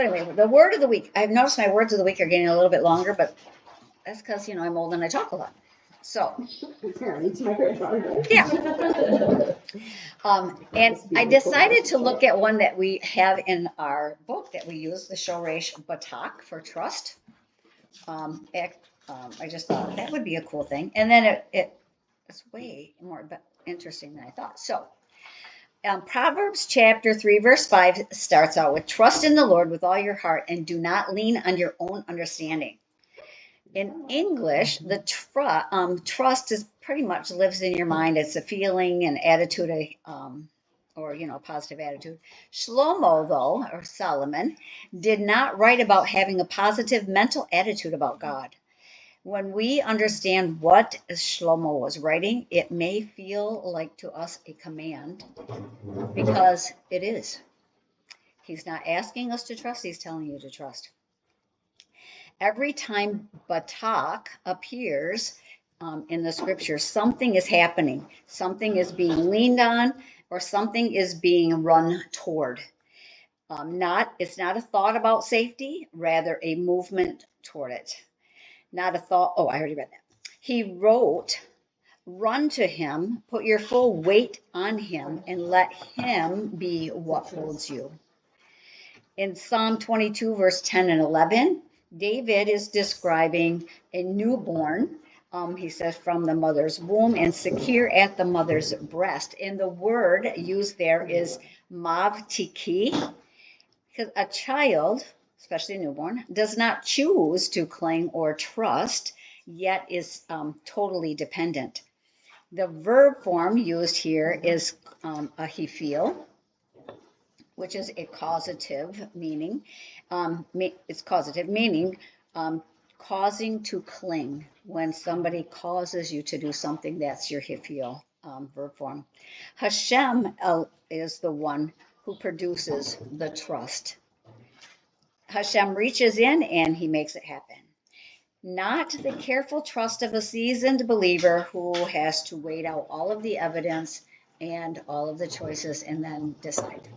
Anyway, the word of the week. I've noticed my words of the week are getting a little bit longer, but that's because, I'm old and I talk a lot. So, It's my grandfather. yeah. And I decided to look at one that we have in our book that we use, the Shoresh Batak for trust. I just thought that would be a cool thing. And then it's way more interesting than I thought. So, Proverbs chapter 3, verse 5 starts out with trust in the Lord with all your heart and do not lean on your own understanding. In English, the trust is pretty much lives in your mind. It's a feeling and attitude, or positive attitude. Shlomo, though, or Solomon, did not write about having a positive mental attitude about God. When we understand what Shlomo was writing, it may feel like to us a command because it is. He's not asking us to trust, he's telling you to trust. Every time Batak appears in the scripture, something is happening. Something is being leaned on or something is being run toward. It's not a thought about safety, rather a movement toward it. Not a thought. Oh, I already read that. He wrote, run to him, put your full weight on him, and let him be what holds you. In Psalm 22, verse 10 and 11, David is describing a newborn. He says, from the mother's womb and secure at the mother's breast. And the word used there is mavtiki, because a child, especially a newborn, does not choose to cling or trust, yet is totally dependent. The verb form used here is ahifil, which is a causative meaning. It's causative meaning causing to cling. When somebody causes you to do something, that's your hifil verb form. Hashem is the one who produces the trust. Hashem reaches in and he makes it happen. Not the careful trust of a seasoned believer who has to wait out all of the evidence and all of the choices and then decide.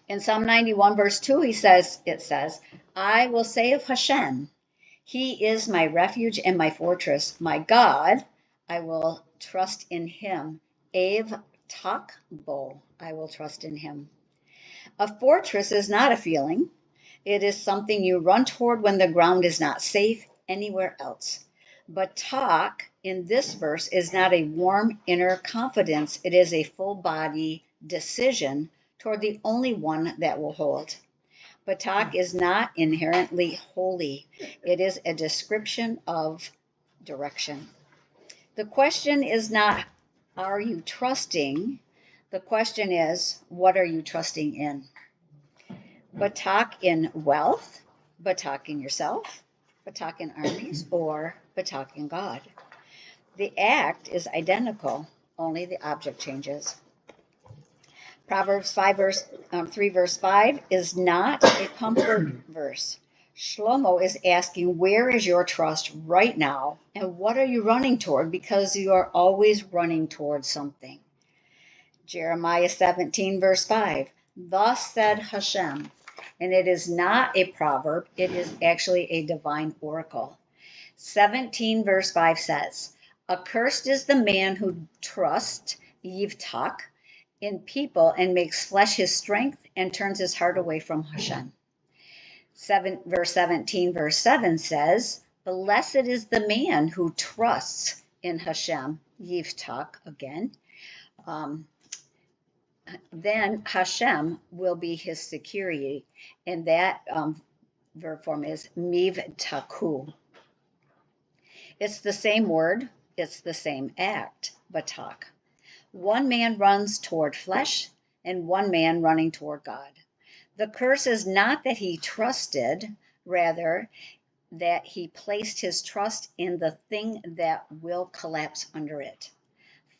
In Psalm 91, verse 2, it says, I will say of Hashem, he is my refuge and my fortress, my God, I will trust in him. Ev takbo, I will trust in him. A fortress is not a feeling. It is something you run toward when the ground is not safe anywhere else. Batak in this verse is not a warm inner confidence. It is a full body decision toward the only one that will hold. Batak is not inherently holy. It is a description of direction. The question is not, are you trusting? The question is, what are you trusting in? Batak in wealth, Batak in yourself, Batak in armies, or Batak in God. The act is identical, only the object changes. Proverbs 3 verse 5 is not a comfort verse. Shlomo is asking, where is your trust right now? And what are you running toward? Because you are always running toward something. Jeremiah 17 verse 5, thus said Hashem. And it is not a proverb, it is actually a divine oracle. 17 verse 5 says, accursed is the man who trusts, yivtak, in people and makes flesh his strength and turns his heart away from Hashem. Verse 17 verse 7 says, blessed is the man who trusts in Hashem, yivtak again. Then Hashem will be his security, and that verb form is mivtaku. It's the same word, it's the same act, batak. One man runs toward flesh, and one man running toward God. The curse is not that he trusted, rather that he placed his trust in the thing that will collapse under it.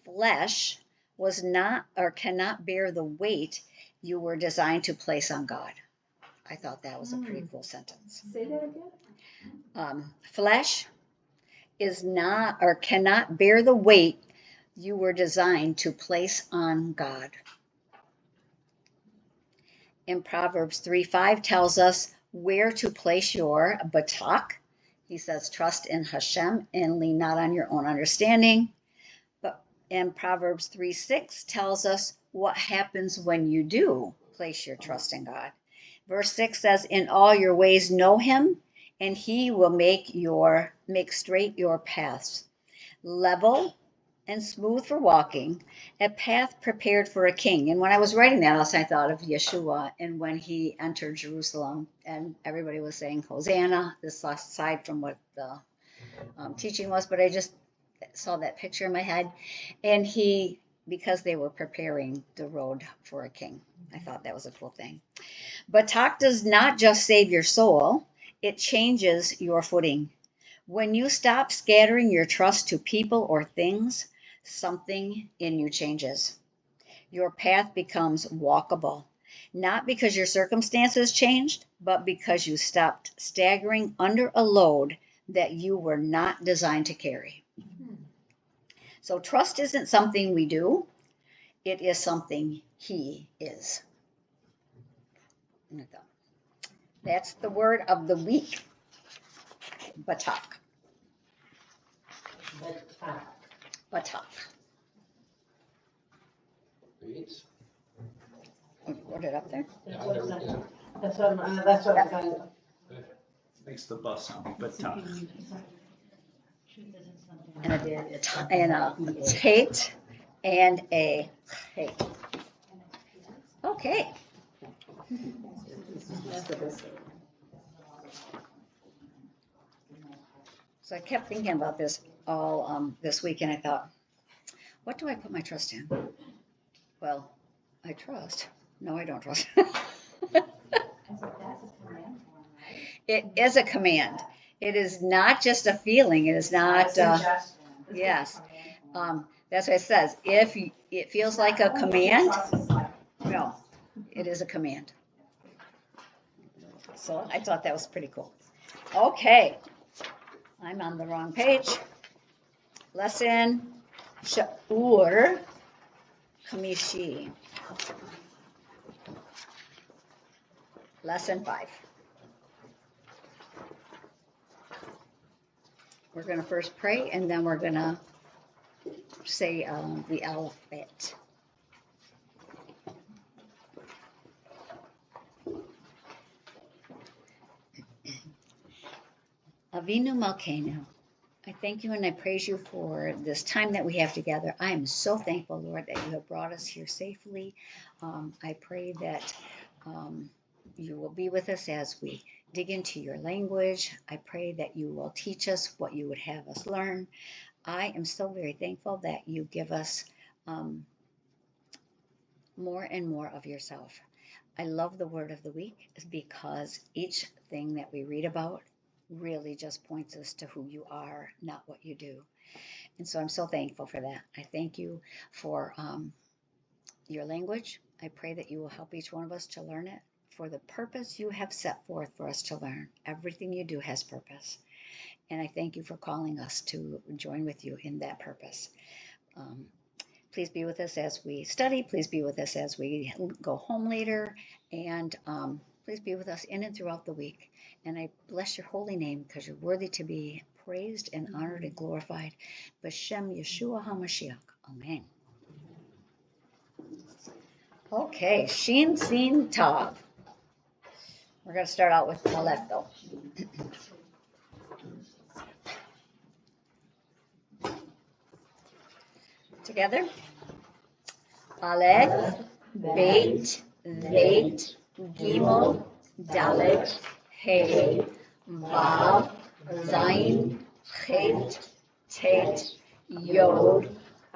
Flesh was not or cannot bear the weight you were designed to place on God. I thought that was a pretty cool sentence. Say that again. Flesh is not or cannot bear the weight you were designed to place on God. in Proverbs 3:5 tells us where to place your batak. He says, trust in Hashem and lean not on your own understanding. But in Proverbs 3:6 tells us what happens when you do place your trust in God. Verse 6 says, in all your ways know him, and he will make straight your paths, level and smooth for walking, a path prepared for a king. And when I was writing that, also I thought of Yeshua and when he entered Jerusalem and everybody was saying Hosanna, this aside from what the teaching was, but I just saw that picture in my head. And because they were preparing the road for a king. I thought that was a cool thing. Batak does not just save your soul, it changes your footing. When you stop scattering your trust to people or things, something in you changes. Your path becomes walkable, not because your circumstances changed, but because you stopped staggering under a load that you were not designed to carry. So trust isn't something we do, it is something he is. That's the word of the week. Batak. Batak. Put it up there. That's what I'm going to. Makes the bus sound batak. And a Tate and a Tate. Okay. So I kept thinking about this all this week, and I thought, what do I put my trust in? Well, I trust. No, I don't trust. It is a command. It is not just a feeling. It is not. Yes. That's what it says. If it feels like a command, no, it is a command. So I thought that was pretty cool. Okay. I'm on the wrong page. Lesson Sha'ur Kamishi. Lesson 5. We're going to first pray, and then we're going to say the alphabet. Avinu Malkeinu, I thank you and I praise you for this time that we have together. I am so thankful, Lord, that you have brought us here safely. I pray that you will be with us as we dig into your language. I pray that you will teach us what you would have us learn. I am so very thankful that you give us more and more of yourself. I love the word of the week because each thing that we read about really just points us to who you are, not what you do. And so I'm so thankful for that. I thank you for your language. I pray that you will help each one of us to learn it for the purpose you have set forth for us to learn. Everything you do has purpose. And I thank you for calling us to join with you in that purpose. Please be with us as we study. Please be with us as we go home later. And please be with us in and throughout the week. And I bless your holy name because you're worthy to be praised and honored and glorified. B'Shem Yeshua HaMashiach. Amen. Okay, Shin Sin Tav. We're going to start out with Aleph though. Together. Aleph, Beit, Vet, Gimel, Dalet, Hey, Vav, Zayin, Chet, Tet, Yod,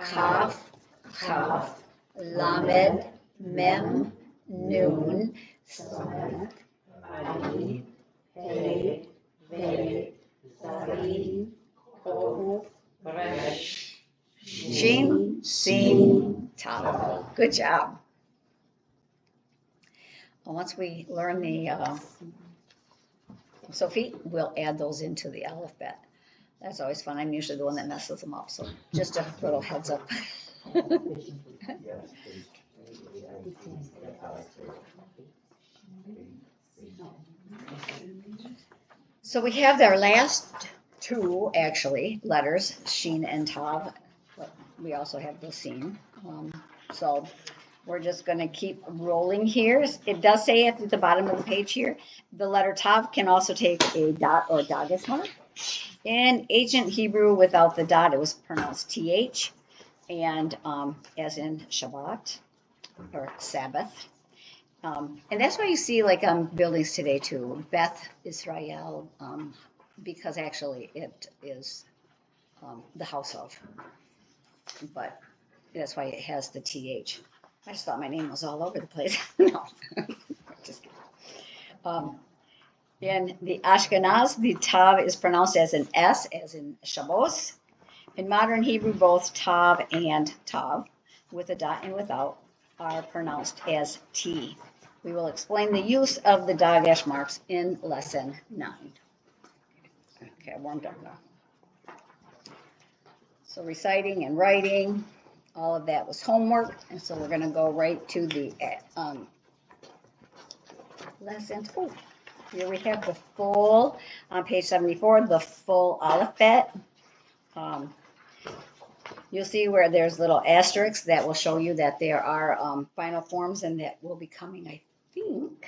Kaf, Kaf, Lamed, Mem, Nun, Sod, Ayin, Hey, Ve, Zayin, Kof, Resh, Shin, Sin, Tav. Good job. Well, once we learn the Sophie, we'll add those into the alphabet. That's always fun. I'm usually the one that messes them up, so just a little heads up. So we have our last two, actually, letters, Sheen and Tav. But we also have the Seen. So we're just going to keep rolling here. It does say at the bottom of the page here, the letter Tav can also take a dot or dagesh mark. In ancient Hebrew, without the dot, it was pronounced th, and as in Shabbat or Sabbath. And that's why you see like buildings today too, Beth Israel, because actually it is the house of, but that's why it has the th. I just thought my name was all over the place. No, just kidding. In the Ashkenaz, the tav is pronounced as an s, as in Shabbos. In modern Hebrew, both tav and tav, with a dot and without, are pronounced as t. We will explain the use of the dagesh marks in lesson 9. Okay, I warmed up now. So reciting and writing, all of that was homework, and so we're going to go right to the lessons. Oh, here we have the full, on page 74, the full alphabet. You'll see where there's little asterisks that will show you that there are final forms, and that will be coming, I think,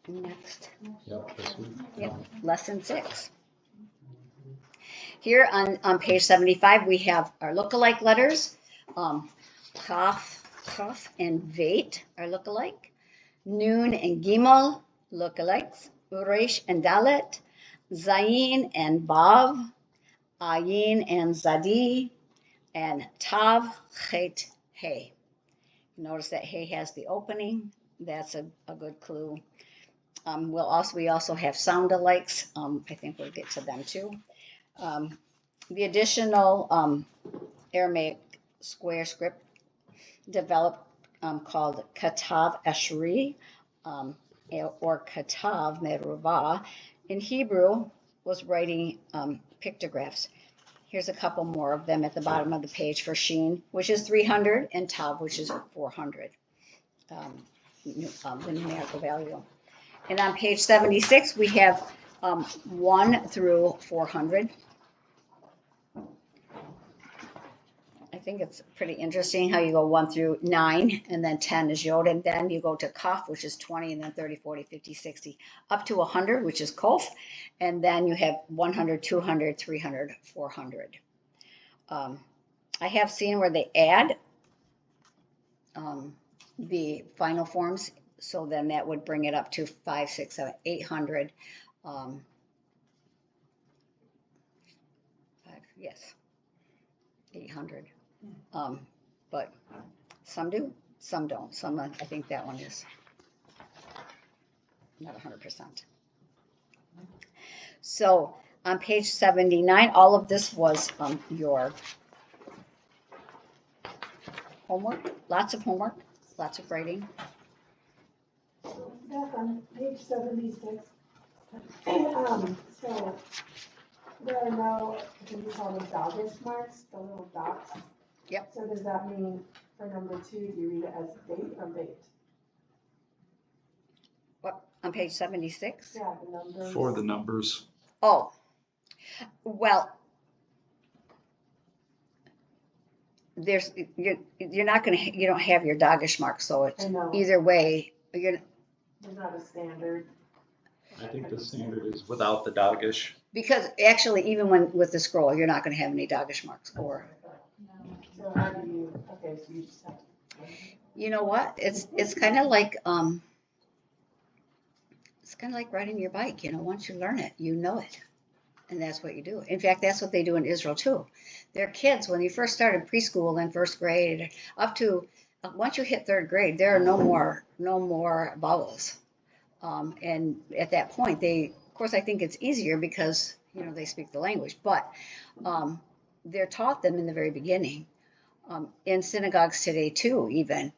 next. Yep, lesson 6. Here on page 75, we have our lookalike letters. Kaf, Kaf, and Veit are lookalike. Nun and Gimel, lookalikes. Uresh and Dalet. Zayin and Vav. Ayin and Zadi. And Tav, Chet, Hey. Notice that Hey has the opening. That's a good clue. We also have sound alikes. I think we'll get to them too. The additional Aramaic square script developed called Katav Ashri or Katav Meruvah in Hebrew was writing pictographs. Here's a couple more of them at the bottom of the page for Sheen, which is 300, and Tav, which is 400, the numerical value. And on page 76, we have 1 through 400. I think it's pretty interesting how you go 1 through 9, and then 10 is Yod, and then you go to Kaf, which is 20, and then 30, 40, 50, 60, up to 100, which is Kof, and then you have 100, 200, 300, 400. I have seen where they add the final forms, so then that would bring it up to 5, 6, 7, 800. Yes, 800. But some do, some don't. Some, I think that one is not 100%. So on page 79, all of this was your homework, lots of homework, lots of writing. So back on page 76, so there are no, can you call them dagesh marks, the little dots? Yep. So does that mean for number 2, do you read it as date or bait? What, on page 76? Yeah, the numbers. For the numbers. Oh, well, you're not going to, you don't have your dagesh mark, so it's I know. either way, There's not a standard. I think the standard is without the dagesh. because actually even with the scroll, you're not going to have any dagesh marks or. So how do you, okay, so you just have to. You know what? It's kind of like riding your bike. You know, once you learn it, you know it, and that's what you do. In fact, that's what they do in Israel too. Their kids, when you first started preschool and first grade, up to once you hit 3rd grade, there are no more vowels. And at that point, of course, I think it's easier because they speak the language, but they're taught them in the very beginning. In synagogues today too, even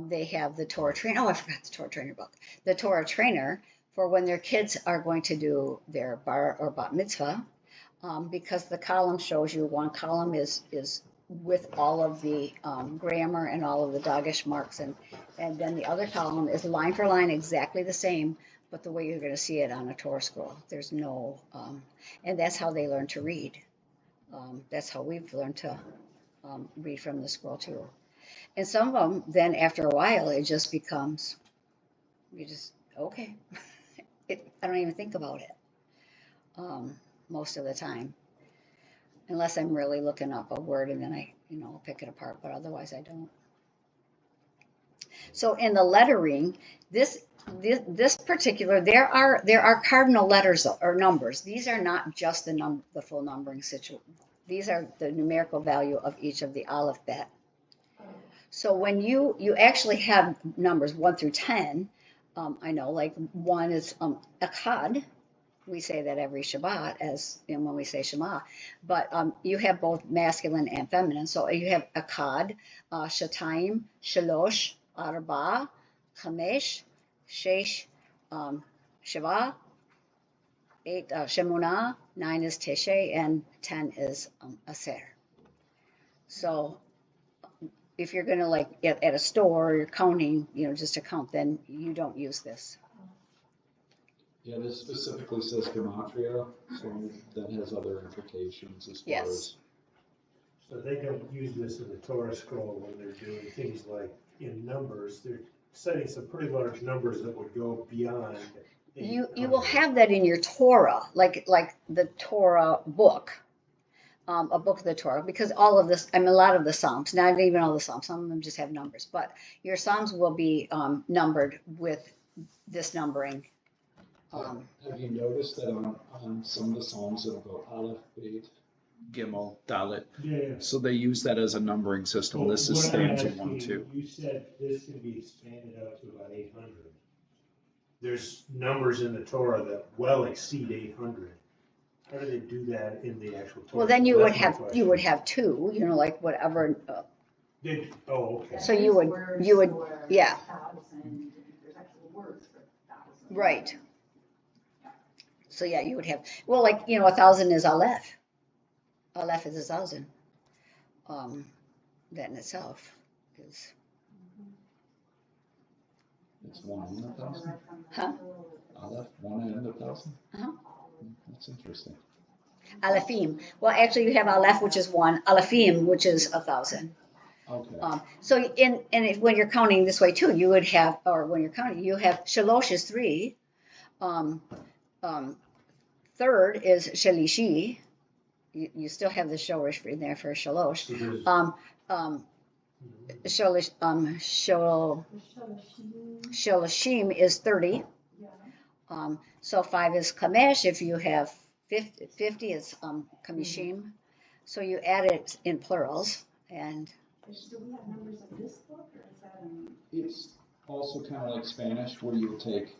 they have the Torah trainer. Oh, I forgot the Torah trainer book. The Torah trainer for when their kids are going to do their bar or bat mitzvah, because the column shows you one column is with all of the grammar and all of the dagesh marks, and then the other column is line for line exactly the same, but the way you're going to see it on a Torah scroll. There's no, and that's how they learn to read. That's how we've learned to read from the scroll too. And some of them, then after a while, it just becomes, you just, okay. I don't even think about it most of the time, unless I'm really looking up a word and then I, pick it apart, but otherwise I don't. So in the lettering, this particular, there are cardinal letters or numbers. These are not just the full numbering situation. These are the numerical value of each of the alphabet. So when you actually have numbers 1 through 10, I know like 1 is Akkad. We say that every Shabbat when we say Shema, but you have both masculine and feminine. So you have Akkad, Shatayim, Shalosh, Arba, Chamesh, Shesh, Sheva, 8 Shemuna, 9 is Tishay, and 10 is Aser. So if you're gonna like at a store, you're counting, just to count, then you don't use this. Yeah, this specifically says gematria, so that has other implications as far as. So they don't use this in the Torah scroll when they're doing things like in numbers. They're setting some pretty large numbers that would go beyond. You will have that in your Torah, like the Torah book, a book of the Torah, because all of this, a lot of the Psalms, not even all the Psalms, some of them just have numbers, but your Psalms will be numbered with this numbering. Have you noticed that on some of the Psalms it'll go Aleph, Beit, Gimel, Dalet? Yeah. So they use that as a numbering system. Well, this is what I'm stanza asking, 1, 2. You said this can be expanded up to about 800. There's numbers in the Torah that well exceed 800. How do they do that in the actual Torah? Well, then you That's would my have question. 2, like whatever. Okay. So you would, yeah. Right. So yeah, you would have, well, like, 1,000 is Aleph. Aleph is 1,000. That in itself is. It's 1 in 1,000? Huh? Aleph, 1 in 1,000? Uh-huh. That's interesting. Alephim. Well, actually, you have Aleph, which is 1. Alephim, which is 1,000. Okay. So when you're counting this way too, you would have, or when you're counting, you have Shalosh is 3. Third is Shalishi. You still have the Shorish in there for Shalosh. Shalashim is 30. So 5 is Kamesh. If you have 50 is Kamishim. So you add it in plurals. And Do we have numbers in this book, or is that in? It's also kind of like Spanish, where you take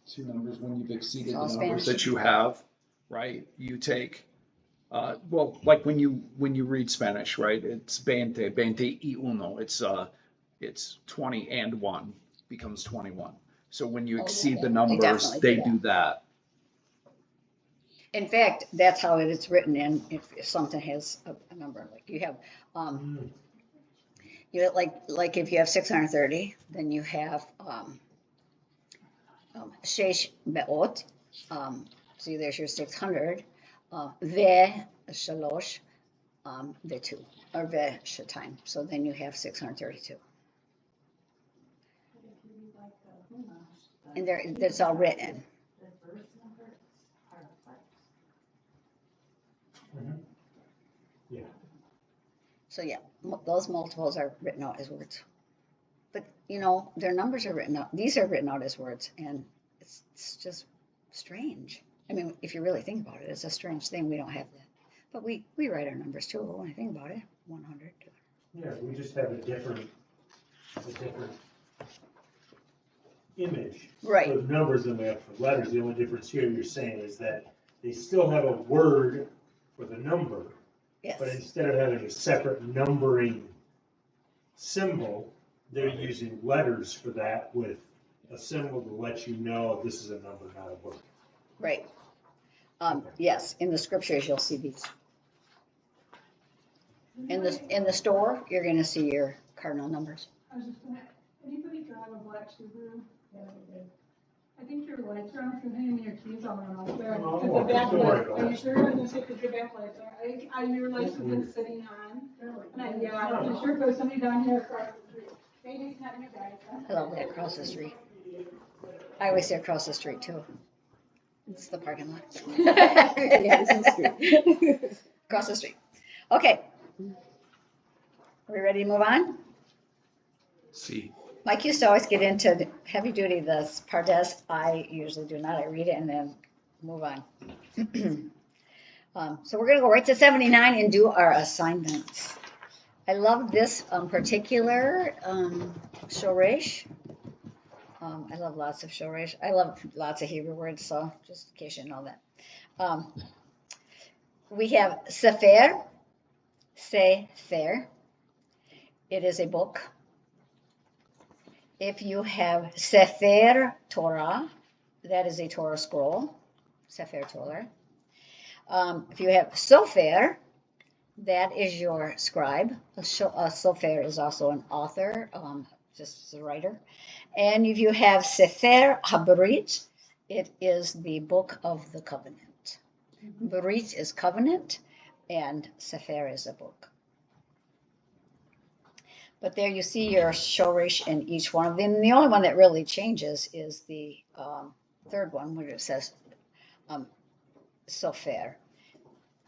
2 numbers when you've exceeded the all numbers Spanish. that you have, right? You take, like when you read Spanish, right? It's 20 y uno. It's 20 and 1 becomes 21. So when you exceed the numbers, they do that. In fact, that's how it is written in if something has a number. Like you have, like if you have 630, then you have Shesh Be'ot. So there's your 600. Ve Shalosh, Ve 2, or Ve Shatayim. So then you have 632. And that's all written. Yeah. So yeah, those multiples are written out as words. But their numbers are written out. These are written out as words, and it's just strange. I mean, if you really think about it, it's a strange thing we don't have that. But we write our numbers too when I think about it. 100. Yeah, we just have a different image Right. for the numbers than we have for letters. The only difference here you're saying is that they still have a word for the number, Yes. but instead of having a separate numbering symbol, they're using letters for that with a symbol to let you know this is a number, not a word. Right. Yes, in the scriptures you'll see these. In the store, you're going to see your cardinal numbers. I was just gonna, anybody drive a black Subaru? Yeah, they did. I think your lights are on, if you're hanging your keys on and off there. Oh, Because the back don't worry light, about are it. you sure? I was gonna say, because your back lights are, your lights have been sitting on. And I wasn't sure if there was somebody down here across the street. Maybe it's not you guys. I love that across the street. I always say across the street too. It's the parking lot. Yeah, it's in the street. Across the street. Okay. Are we ready to move on? See, Mike used to always get into heavy duty, this Pardes. I usually do not. I read it and then move on. So we're going to go right to 79 and do our assignments. I love this particular shoresh. I love lots of shoresh. I love lots of Hebrew words, so just in case you know that. We have Sefer. Sefer. It is a book. If you have Sefer Torah, that is a Torah scroll. Sefer Torah. If you have Sofer, that is your scribe. A Sofer is also an author, just a writer. And if you have Sefer HaBrit, it is the book of the covenant. Brit is covenant, and Sefer is a book. But there you see your shoresh in each one of them. The only one that really changes is the third one, where it says Sofer.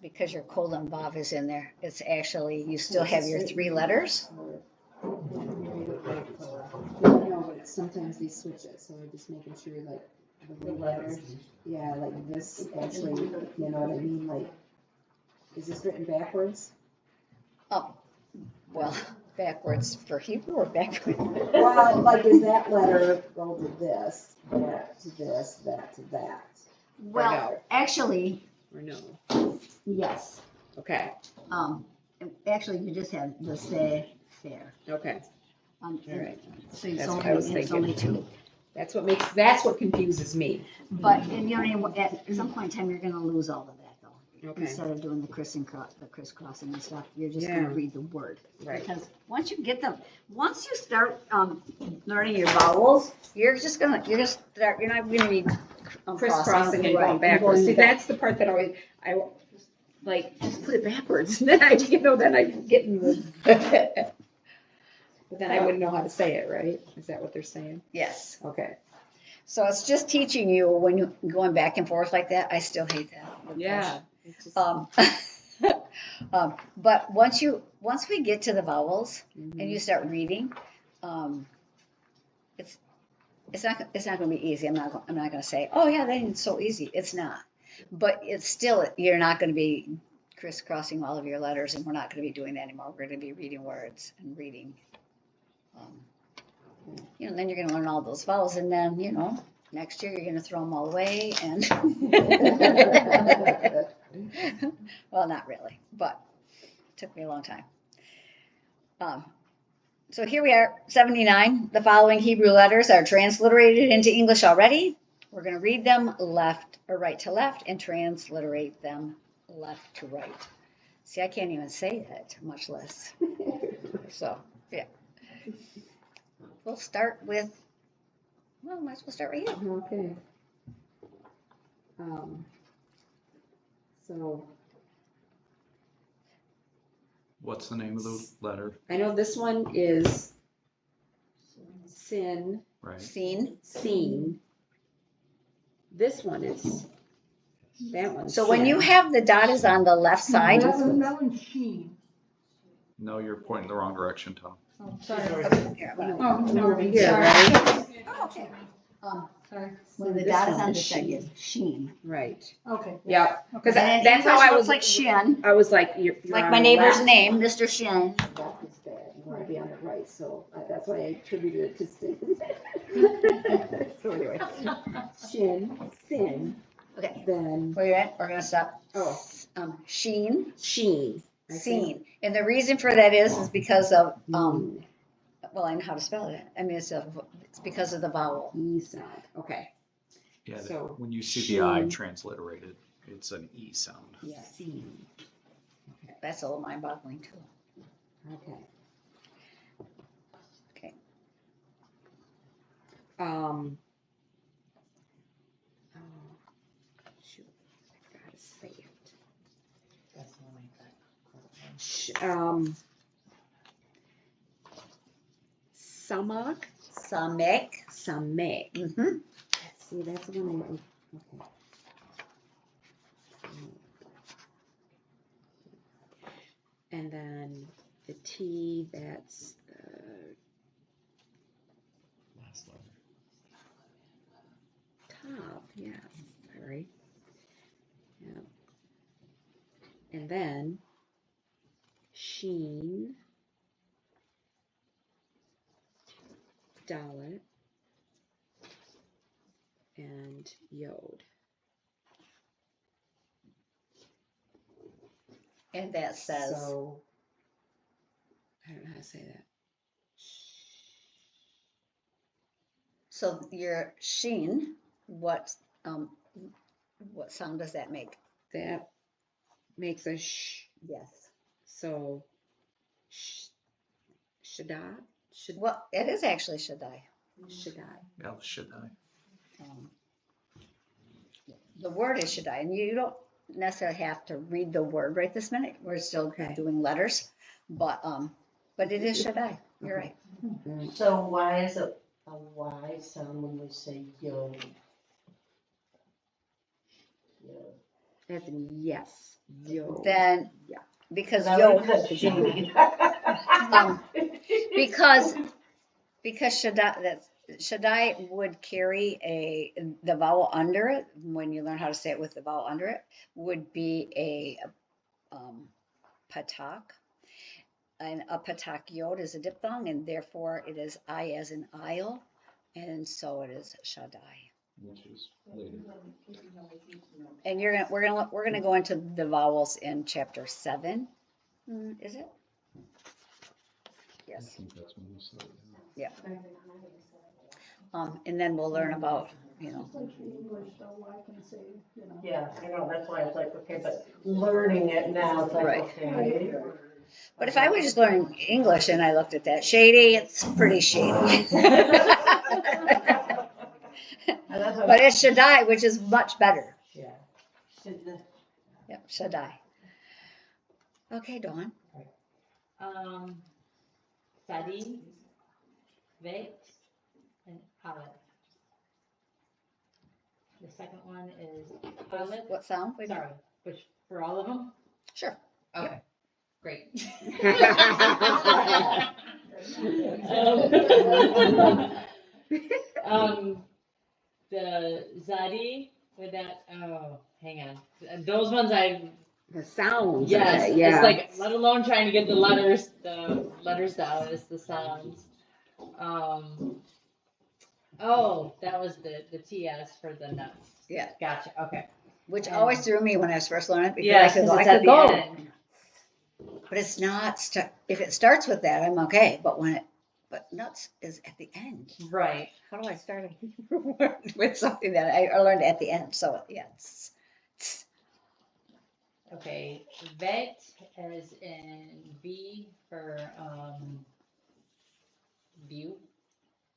Because your colon vav is in there, it's actually, you still have your 3 letters. No, but sometimes they switch it, so I'm just making sure like the letters, yeah, like this actually, you know what I mean, like, is this written backwards? Oh, well, backwards for Hebrew or backwards? Well, like, does that letter go to this, that to this, that to that? Well, actually, Or no? yes. Okay, Actually, you just have the say fair. okay, all right. So it's That's what I was only, it's thinking. only 2. That's what confuses me. But and, at some point in time, you're going to lose all of that, though. Okay, Instead of doing the crisscrossing and stuff, you're just going Yeah. to read the word. right. Because once you start learning your vowels, you're not going to read Crisscrossing and right, going backwards. See, back. that's the part that I like, just put it backwards. Then I get in the, but then I wouldn't know how to say it, right? Is that what they're saying? Yes. Okay. So it's just teaching you when you're going back and forth like that. I still hate that. Yeah. It's just- But once we get to the vowels Mhm. and you start reading, it's not going to be easy. I'm not going to say, oh yeah, that's so easy. It's not. But it's still, you're not going to be crisscrossing all of your letters, and we're not going to be doing that anymore. We're going to be reading words and reading. Then you're going to learn all those vowels, and then next year you're going to throw them all away. And well, not really, but it took me a long time. So here we are, 79. The following Hebrew letters are transliterated into English already. We're going to read them right to left and transliterate them left to right. See, I can't even say that, much less. So, yeah. We'll start with, might as well start right here. Okay. So what's the name of the letter? I know this one is sin, Right. Seen. This one is, that one's So when you shin. have the dot is on the left side. That one's sheen. No, you're pointing the wrong direction, Tom. Oh, sorry. Here, I'm gonna- Oh, no, Over here, sorry. right? Oh, okay. Sorry. When the This dot is one on is the second, sheen. sheen. Right. Okay. Yeah. Because And that's how I was. like shin, I was like, you're like on my the neighbor's left. name, Mr. Shin. Left is bad. You want to be on the right, so that's why I attributed it to sin. So anyway, sin, Okay, then where you at? We're gonna stop. oh, Sheen, sheen. I think. seen, and the reason for that is because of Mm, well, I know how to spell it. I mean, it's because of the vowel. E sound. Okay. Yeah, So, when you see the I sheen. transliterated, it's an E sound. Yeah, Seen. that's a little mind-boggling too. Okay. Okay. shoot, I gotta say it. That's the one I thought. Samak, Samek. Samek. Mm-hmm. See, that's the one okay. And then the T, that's the Last letter. top, yes, sorry. Yeah. And then Sheen, Dalit, and Yod. And that says, So, I don't know how to say that. so your sheen, what sound does that make? That makes a sh. Yes. So, Shaddai? Well, it is actually Shaddai. Shaddai. El Shaddai. The word is Shaddai, and you don't necessarily have to read the word right this minute. We're still Okay. doing letters, but it is Shaddai. You're right. So why is it a Y sound when we say yo? Yo. As in yes. Yo. Then, Yeah. because That yo, was a shady. because Shaddai would carry the vowel under it. When you learn how to say it with the vowel under it, would be a patak. And a patak yod is a diphthong, and therefore it is I as in isle, and so it is Shaddai. Which is later. And we're gonna go into the vowels in chapter 7. Is it? I Yes. think that's when we started. Yeah. And then we'll learn about It's like English, though, I can say, you know. Yeah, I know, that's why it's like, okay, but learning it now, it's like, Right. okay. But if I were just learning English and I looked at that shady, it's pretty shady. But it's Shaddai, which is much better. Yeah. Yep, Shaddai. Okay, Dawn. Sadi, Vet, and Aleph. The second one is Aleph. What sound? Sorry, which for all of them? Sure. Okay, great. The Zadi with that. Oh, hang on. Those ones The sounds. yes, of it, yeah. it's like let alone trying to get the letters down. It's the sounds. Oh, that was the TS for the nuts. Yeah. Gotcha. Okay. Which always threw me when I was first learning it. Because Yes, I could, because I it's could at the go. end. But it's not, if it starts with that, I'm okay. But but nuts is at the end. Right. How do I start with something that I learned at the end? So, yeah. Okay. Vet as in V for view.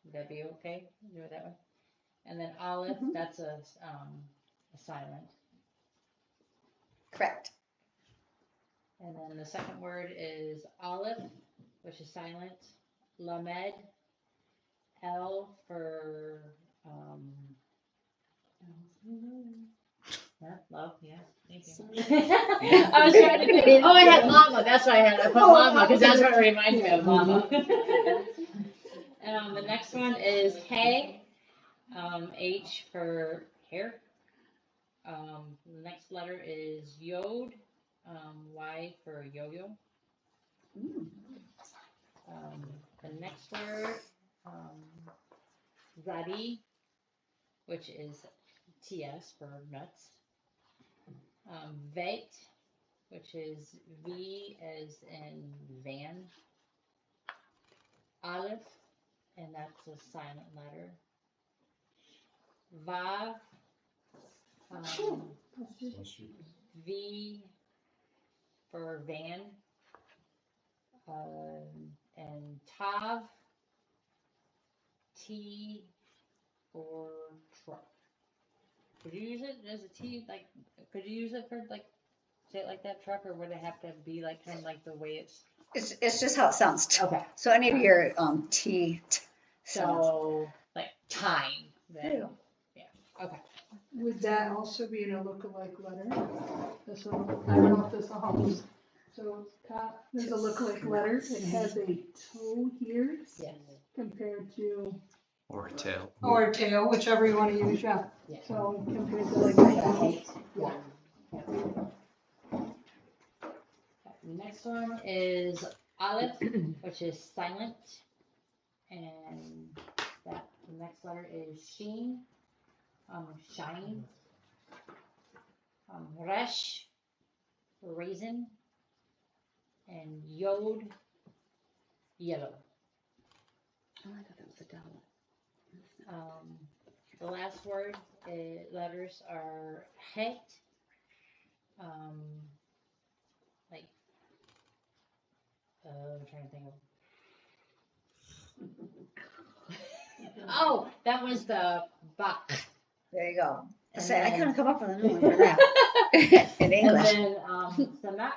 Would that be okay? Do it that way. And then Aleph, that's a silent. Correct. And then the second word is Aleph, which is silent. Lamed, L for love, yeah, thank you. I was trying to think. Oh, I had mama. That's why I put mama because that's what reminds me of mama. The next one is Hay, H for hair. The next letter is Yod, Y for yo-yo. The next word, Zadi, which is TS for nuts. Vet, which is V as in van. Aleph, and that's a silent letter. Vav, V for van. And Tav, T for truck. Could you use it as a T? Like, could you use it for like, say it like that truck, or would it have to be like kind of like the way it's? It's just how it sounds. Okay. So any of your sounds. So like time. Then, yeah. Okay. Would that also be in a lookalike letter? This will, I don't know if this will help us. So there's a lookalike letter. It has a toe here Yes. compared to, Or a tail. or a tail, whichever you want to use, yeah. Yeah. So compared to like that. Yeah. The next one is Aleph, which is silent, and that the next letter is Sheen, shine, Resh, raisin, and Yod, yellow. Oh, I thought that was a dollar. The last word letters are Het, like I'm trying to think of. Oh, that was the Bach. There you go. And Say, I then- couldn't come up with a new one for that. In And English. then Samak,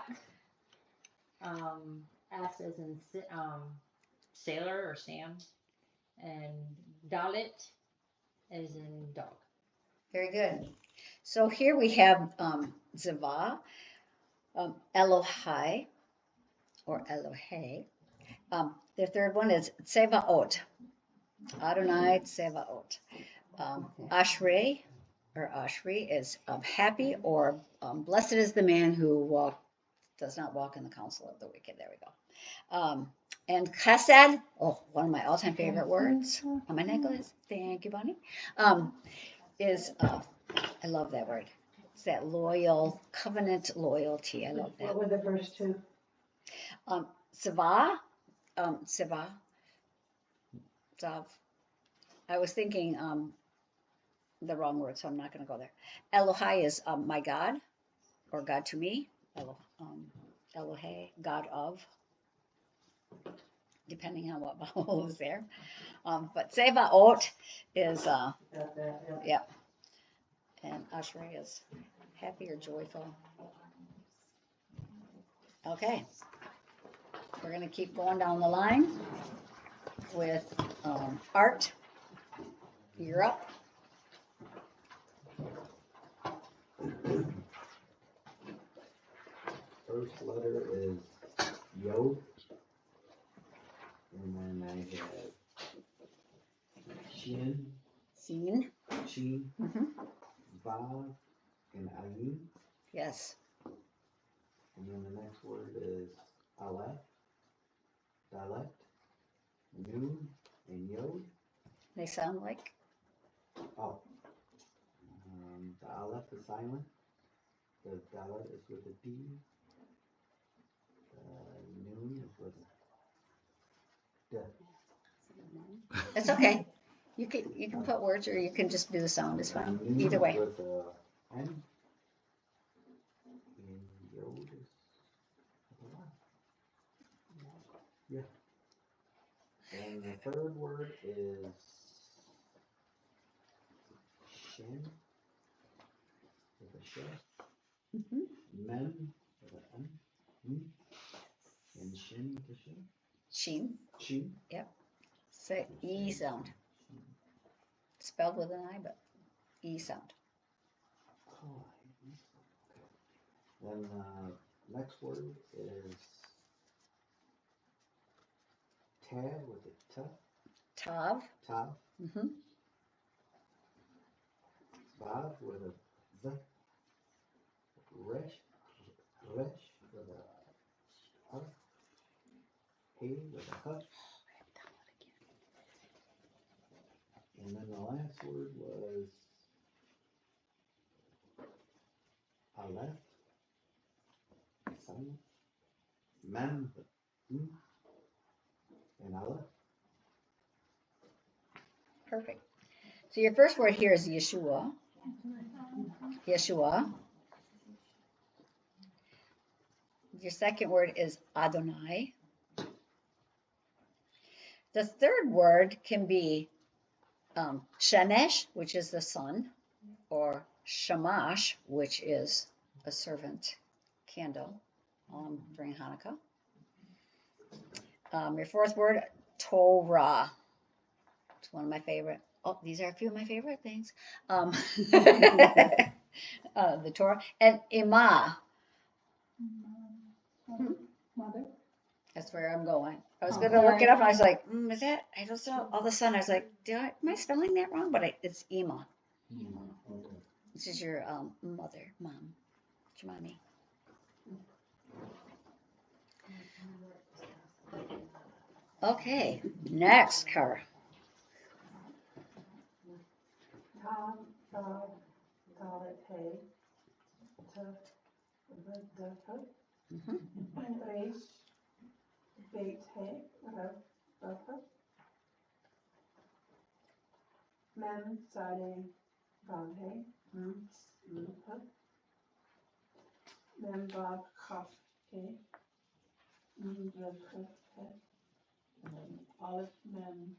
S as in sailor or Sam, and Dalit as in dog. Very good. So here we have Zava, Elohai, or Elohe. The third one is Tsevaot, Adonai Tsevaot. Ashrei, or Ashri, is happy, or blessed is the man who does not walk in the counsel of the wicked. There we go. And chesed, oh, one of my all-time favorite words on my necklace. Thank you, Bonnie. Is I love that word. It's that loyal covenant loyalty. I love that. What were the first two? Seva, Seva, Zav. I was thinking the wrong word, so I'm not going to go there. Elohai is my God, or God to me. Elohe, God of, depending on what vowel is there. But Sevaot is, Got that, yeah. yeah. And Ashrei is happy or joyful. Okay. We're going to keep going down the line with Art. You're up. First letter is Yod. And then I have Shin, Scene. Chi, Mhm. Vav, and Ayin. Yes. And then the next word is Aleph, Dalet, Nun, and Yod. They sound like. Oh. The Aleph is silent. The Dalet is with a D. Nun is with a D. It's okay. You can put words, or you can just do the sound. It's fine. Nun Either is way. with a N. And Yod is with a Y. Yeah. And the third word is Shin with a sh. Mhm. Mem with an M. And Shin with a shin. Sheen. Shin. It's an E sound. Spelled with an I, but E sound. Then next word is Tad with a T. Tav. Tav. Mm-hmm. Vav with a Z. Resh with a H. Hey with a H. And then the last word was Aleph. Silent. Mem with M. And Aleph. Perfect. So your first word here is Yeshua. Yeshua. Your second word is Adonai. The third word can be Shemesh, which is the sun, or shamash, which is a servant candle during Hanukkah. Your fourth word, Torah. It's one of my favorite. Oh, these are a few of my favorite things. The Torah and Imah. Mother. That's where I'm going. I was going to look it up, and I was like, is that? I don't know. All of a sudden, I was like, am I spelling that wrong? But it's Ima. This is your mother, mom. It's your mommy. Okay, next car. Mem sade vadhe. Mem vad kafke. Olive mem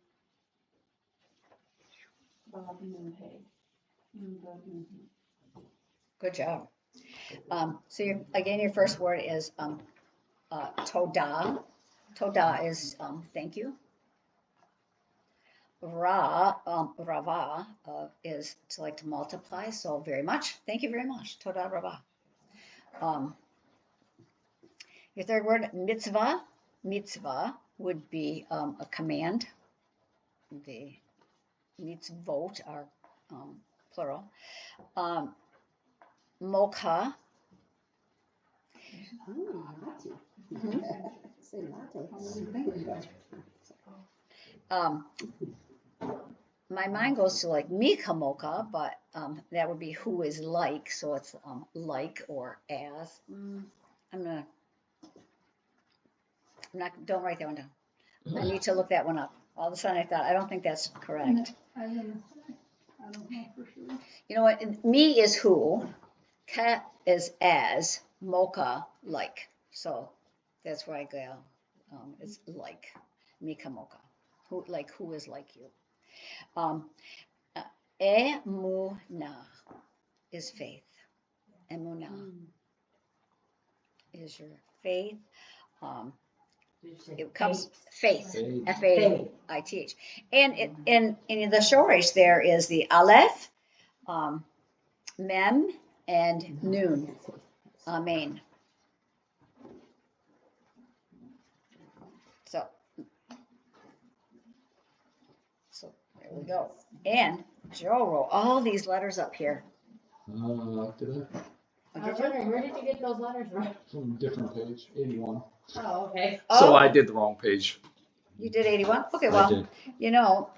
vad minhe. Good job. So again, your first word is todah. Todah is thank you. Rava is to like to multiply. So very much. Thank you very much. Todah rava. Your third word, mitzvah. Mitzvah would be a command. The mitzvot are plural. Mocha. My mind goes to like Mika Mocha, but that would be who is like, so it's like or as. Don't write that one down. I need to look that one up. All of a sudden I thought, I don't think that's correct. I don't know for sure. You know what? Me is who, ka is as, mocha like. So that's where I go. It's like, Mika Mocha. Who is like you. Emunah is faith. Emunah is your faith. It comes faith, F-A-I-T-H. And in the shoresh there is the aleph, mem, and noon. Amen. So there we go. And Joe wrote all these letters up here. Did I? I was wondering, where did you get those letters from? From a different page, 81. Oh, okay. So I did the wrong page. You did 81? Okay, I well, did. you know.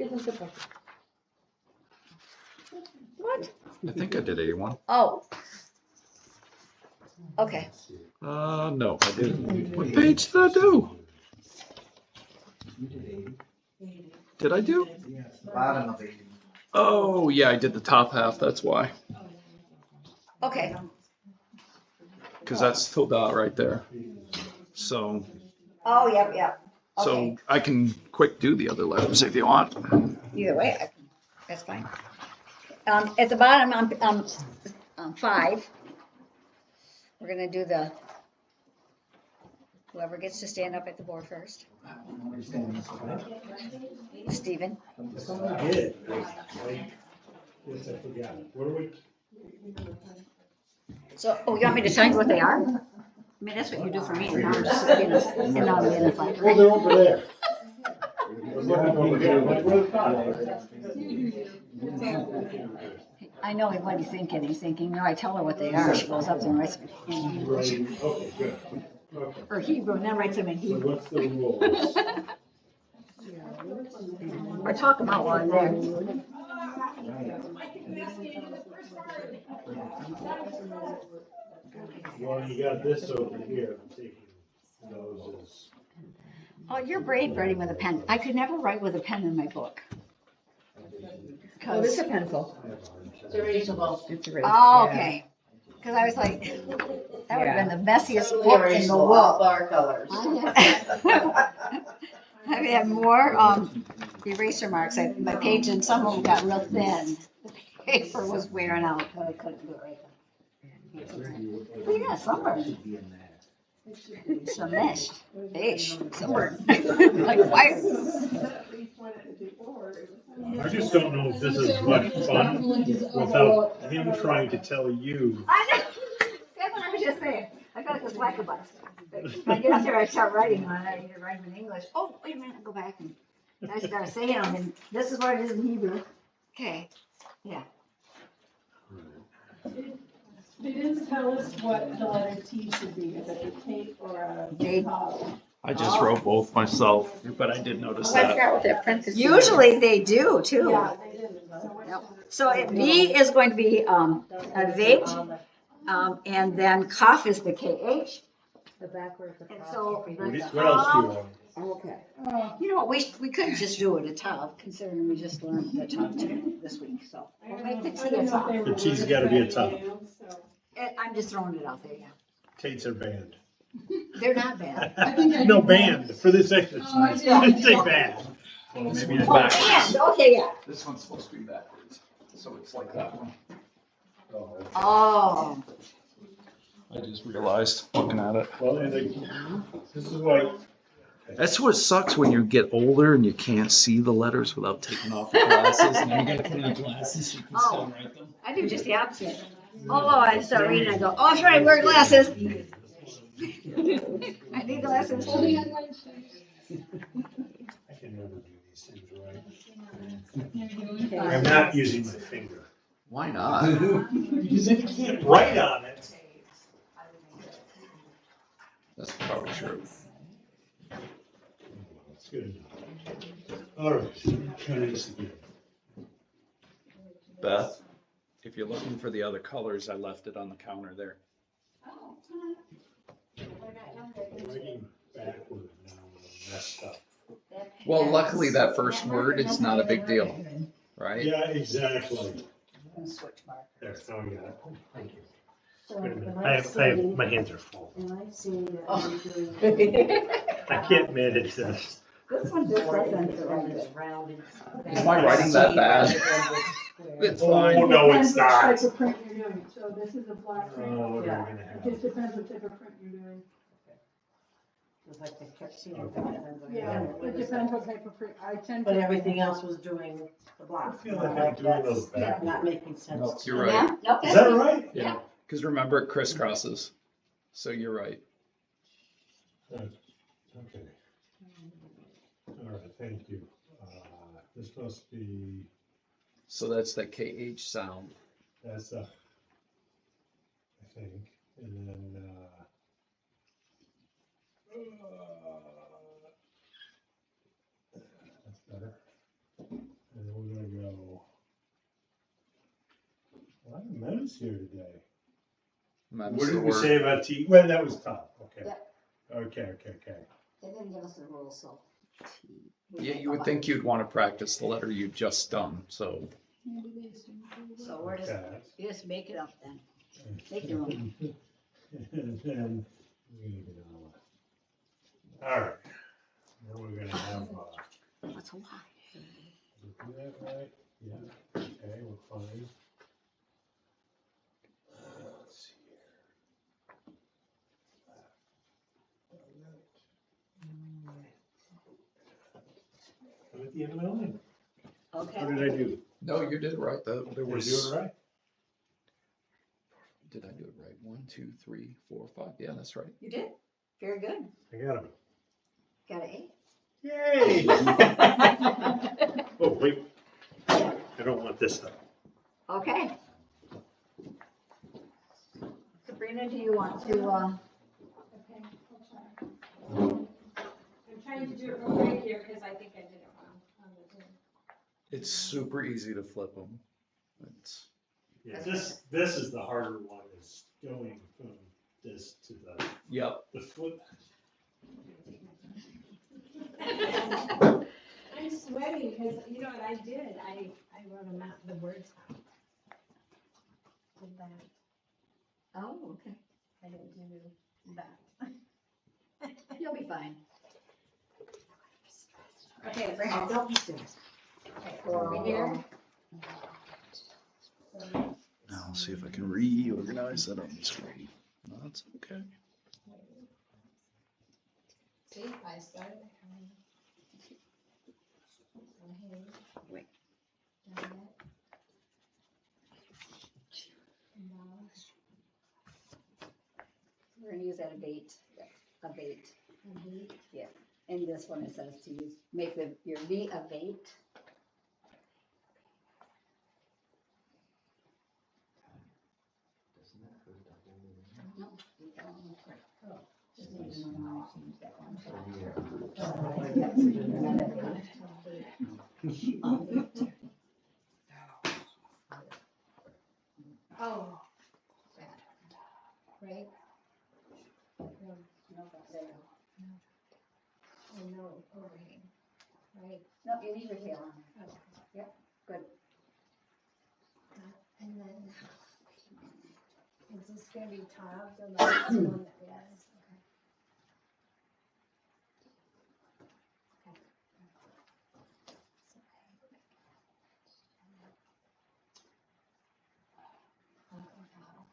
What? I think I did 81. Oh. Okay. No, I didn't. What page did I do? Did I do? Bottom of 80. Oh, yeah, I did the top half. That's why. Okay. Because that's Tilda right there. So. Oh, yep, yep. Okay. So I can quick do the other letters if you want. Either way, that's fine. At the bottom, on 5, we're going to do whoever gets to stand up at the board first. Stephen. Somebody did. Yes, I forgot. What are we? So, you want me to tell you what they are? I mean, that's what you do for me, and now I'm just sitting and now I'm in a fight. Well, they're over there. I was looking over here, like, where's the I know what he's thinking. He's thinking, no, I tell her what they are. She goes up there and writes them in English. Okay, good. Okay. Or Hebrew, and then writes them in So Hebrew. what's the rules? Or talk about while I'm there. Well, you got this over here, I'm taking those as. Oh, you're brave writing with a pen. I could never write with a pen in my book. Oh, this is a pencil. It's erasable. It's erased. Oh, okay. Because I was like, that would have been the messiest book in the Erasable, all world. bar colors. I've had more eraser marks. My page and some of them got real thin. paper was wearing out, so I couldn't do it right then. Look at that sunburn. Should be in there. It should be. Some mesh, fish, sunburn, like fire. At least when it before, it was. I just don't know if this is much fun without him trying to tell you. I know, that's what I was just saying. I got this whack about If I get up there, I start writing on it, I either write them in English. Oh, wait a minute, I'll go back and I start saying them, and this is what it is in Hebrew. Okay, yeah. They didn't tell us what the letter T should be, is it a tape or a Tape. top? I just wrote both myself, but I did notice I that. forgot what that parentheses. Usually they do too. Yeah, they didn't. So what Yep. should it So if B is going to be a veit, and then kaf is the KH. The backwards. And so What else do you want? Okay. You know what, we could just do it a top, considering we just learned the top this week, so. We'll make the T a top. The T's gotta be a top. I'm just throwing it out there, yeah. Tates are banned. They're not bad. No, banned for this exercise. Oh, I Didn't say banned. Well, maybe it's Oh, backwards. and, okay, yeah. This one's supposed to be backwards, so it's like that one. Oh, I just realized looking at it. Well, and this is why. That's what sucks when you get older and you can't see the letters without taking off your glasses. And you gotta put on glasses so you can still write them. I do just the opposite. Although I start reading, I go, oh, that's right, wear glasses. I need glasses. I can never do these things right. I'm not using my finger. Why not? Because if you can't write on it. That's probably true. It's good. All right, try this again. Beth, if you're looking for the other colors, I left it on the counter there. Writing backward now, I'm messed up. Well, luckily that first word is not a big deal, right? Yeah, exactly. Switch mark. There, now we got it. Thank you. So Wait a minute. am I I have, seeing, my hands are full. am I seeing that Oh. I'm doing? I can't manage this. This one just doesn't. Is my writing that bad? It's fine. Oh, no, it's Depends which not. type of print you're doing, so this is a black Oh, print. what are we Yeah. gonna It have? just depends what type of print you're doing. Yeah, it depends what type of print, I tend to. But everything else was doing the I block. feel like I'm doing those Yeah, backwards. not making sense. No, to you're me. right. Yeah, no, Is that right? Yeah, because remember it crisscrosses. So you're right. Okay. All right, thank you. This must be, So that's that KH sound. that's I think, and then, that's better. And then we're gonna go, a lot of M's here today. Mem's What the did we word. say about T? Well, that was top, okay. Yep. Okay. They didn't give us the rules, so. Yeah, you would think you'd want to practice the letter you just done, so. So we're just, Okay. you just make it up then. Make your own. And then, all right. Now we're gonna have, That's a lot. did we do that right? Yeah, okay, we're fine. Let's see here. I'm at the end of my line. Okay. What did I do? No, you did it right. There Did I was. do it right? Did I do it right? 1, 2, 3, 4, 5. Yeah, that's right. You did. Very good. I got him. Got an Yay! A. Oh, wait. I don't want this stuff. Okay. Sabrina, do you want to, Okay, I'll try. I'm trying to do it real quick here, because I think I did it wrong on the Zoom. It's super easy to flip them. It's, Yeah, this is the harder one, is going from this to yep. the flip. I'm sweating, because you know what I did? I wrote them out, the words out. Did that. oh, okay. I didn't do that. You'll be fine. Okay, bring it. Don't be stressed. Okay, over here. Now I'll see if I can reorganize that on the screen. No, that's okay. See, I started. Wait. We're gonna use that abate. Yeah. And this one it says to use, make your V abate. Doesn't that hurt the whole thing? No, you don't. Oh, just need to know how to use that one. Oh. Right? Oh, no, overhang, right? No, you need your tail on. Yep, good. And then, is this gonna be tiled, the last one that was?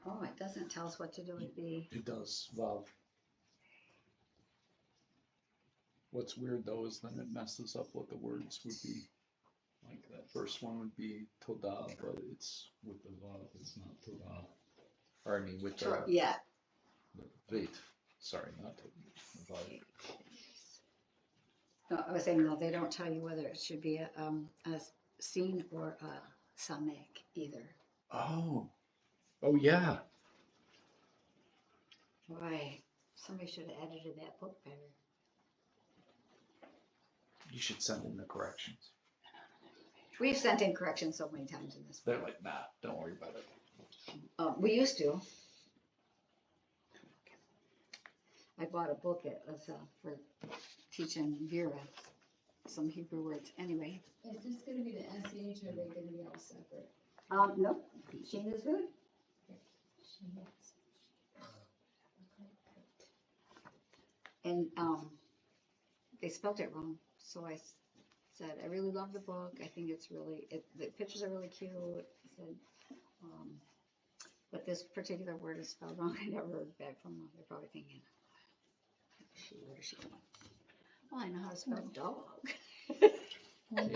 Oh, it doesn't tell us what to do with the, It does, wow. What's weird though is then it messes up what the words would be. Like that first one would be toda, but it's with the vav, it's not toda. Or I mean with the yeah. veit. Sorry, not the vav. No, I was saying, no, they don't tell you whether it should be a scene or a samek either. Oh, oh yeah. Boy, somebody should have edited that book better. You should send in the corrections. We've sent in corrections so many times in this book. They're like, nah, don't worry about it. We used to. I bought a book, it was for teaching Vera some Hebrew words. Anyway. Is this gonna be the SH or are they gonna be all separate? Nope, Shane is good. And they spelled it wrong, so I said, I really love the book. I think it's really, the pictures are really cute. I said, but this particular word is spelled wrong. I never heard back from them. They're probably thinking, what is she doing? Well, I know how to spell dog. On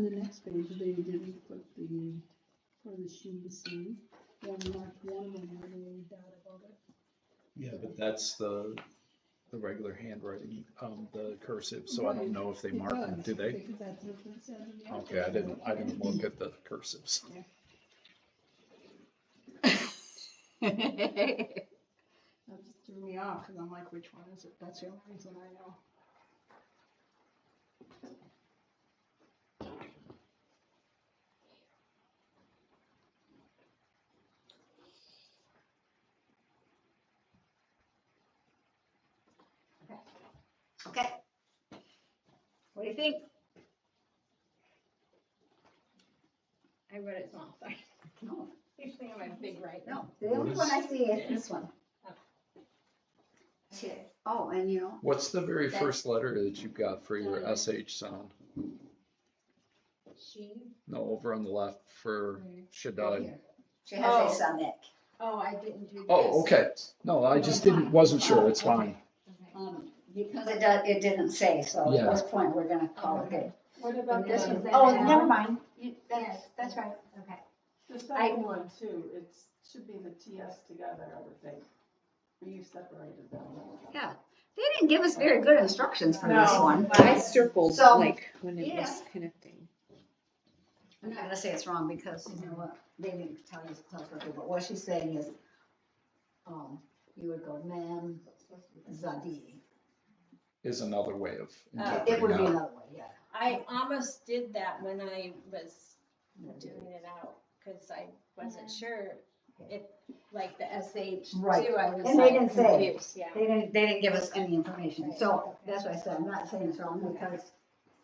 the next page, they didn't put the, for the she, see, one marked one and then a dot above it. Yeah, but that's the regular handwriting, the cursive, so I don't know if they mark them, do they? Because that's what it says in the Okay, I didn't look at the cursives. That just threw me off, because I'm like, which one is it? That's the only reason I know. Okay. What do you think? I read it small, sorry. No, Usually I'm big right. no. The only one I see is this one. Okay. Oh, and you know. What's the very first letter that you've got for your SH sound? She? No, over on the left for Shaddai. She has a summit. Oh, I didn't do that. Oh, okay. No, I just wasn't sure. It's fine. Because it didn't say, so Yeah. at this point, we're gonna call it good. What about This the, was, oh, never mind. That's right, okay. the second one too? It should be the TS together, I would think. Or you separated them. Yeah, they didn't give us very good instructions for this No. one. I circled So, like when it yeah. was connecting. I'm not gonna say it's wrong because, you know what, they didn't tell us what to do, but what she's saying is, you would go mem, zadi. Is another way of It would be interpreting that. another way, yeah. I almost did that when I was doing it out, cause I wasn't sure if, like the SH Right. too, I was And they like didn't say. confused, yeah. They didn't give us any information, so that's why I said, I'm not saying it's wrong, because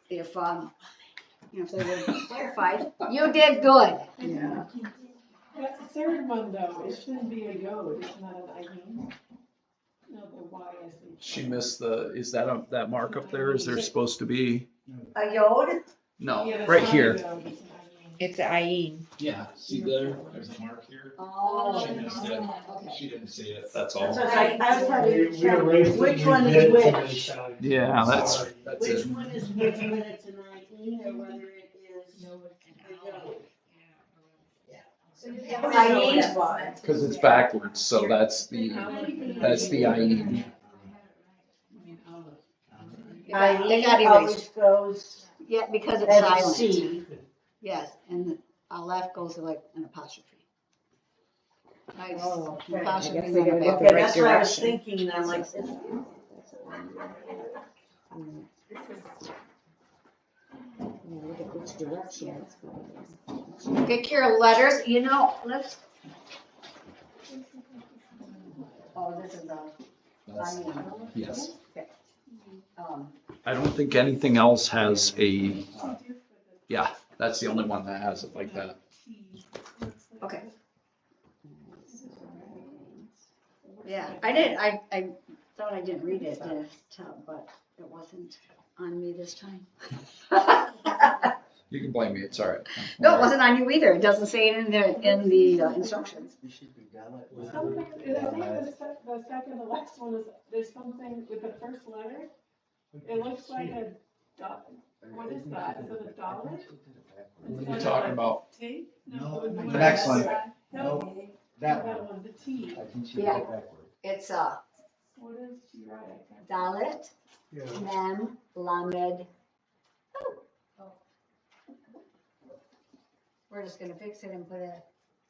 if, if they were clarified, you did good. Yeah. That third one though, it shouldn't be a yod, it's not an ayin. No, the YSH. She missed is that mark up there? Is there supposed to be? A yod? No, Yeah, it's right not a here. yod, it's an ayin. It's Ayin. Yeah, see there's a mark here. Oh, She missed it. okay. She didn't see it, that's all. That's what I was having to We check erased which it, one we is did too many which. times. Yeah, that's Sorry. that's Which it. one is which, whether it's an IE or whether it is a yod. Because it's backwards, so that's the IE. They got IE erased. always goes Yeah, because it's as a silent. C. Yes, and the Aleph goes like an apostrophe. Nice. Oh, okay. Apostrophe I guess on we the gotta back. go Okay, right that's what I was direction. thinking, I'm like, Look at which direction it's going. Pick your letters, you know, let's. Oh, this is That's- Yes. um, I don't think anything else has a, yeah, that's the only one that has it like that. okay. Yeah, I thought I didn't read it, but it wasn't on me this time. You can blame me, it's all right. No, it wasn't on you either. It doesn't say it in the instructions. It should be Dalet. Something, I think the second to last one is, there's something with the first letter. It looks like a dot. What is that? Is it a dollar? What are you talking about? T? No, the the next one. No, No, that that one. one, the T. I think she Yeah. got it backward. It's What is she right? I can't. Dalet, Yeah. Mem, Lamed. Oh. We're just gonna fix it and put a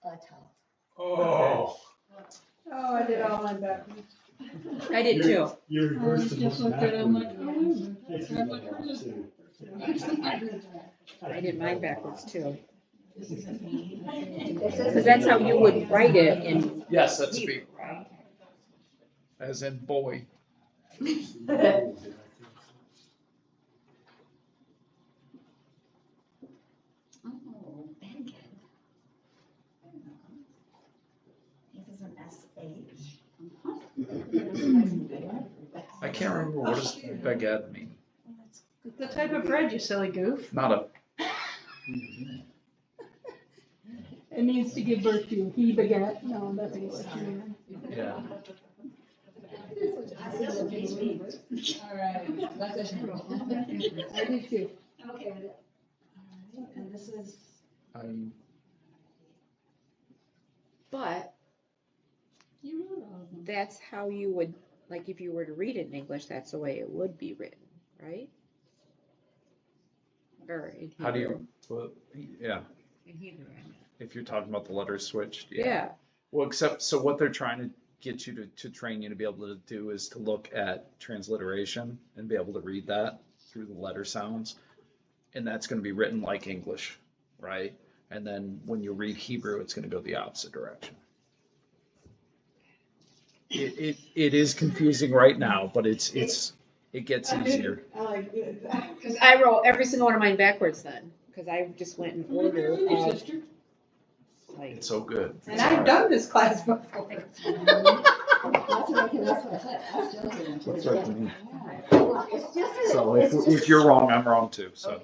top. Oh. Oh, I did all mine backwards. I did too. You reversed them Just looked at it, I'm like, backwards. oh. I threw that out too. I did mine backwards too. This Because is, that's how you would write it in Yes, that's Hebrew, B, right? as in boy. oh, Bankhead. This is an SH. I can't remember what does baguette mean. The type of bread, you silly goof. Not a, It means to give birth to. He begat. No, that's English. yeah. Alright. I did too. Okay. And this is, But You wrote all of them. that's how you would, like if you were to read it in English, that's the way it would be written, right? Or in Hebrew. How do you, well, yeah, In Hebrew, I mean. if you're talking about the letters switched, yeah. Yeah. Well, except, so what they're trying to get you to train you to be able to do is to look at transliteration and be able to read that through the letter sounds. And that's going to be written like English, right? And then when you read Hebrew, it's going to go the opposite direction. It is confusing right now, but it gets easier. I like it. Because I wrote every single one of mine backwards then, because I just went in order Your of, sister. like, It's so good. And I've done this class before. that's what I said. I still didn't. Looks like to me. It's just, So if you're wrong, I'm wrong too, so.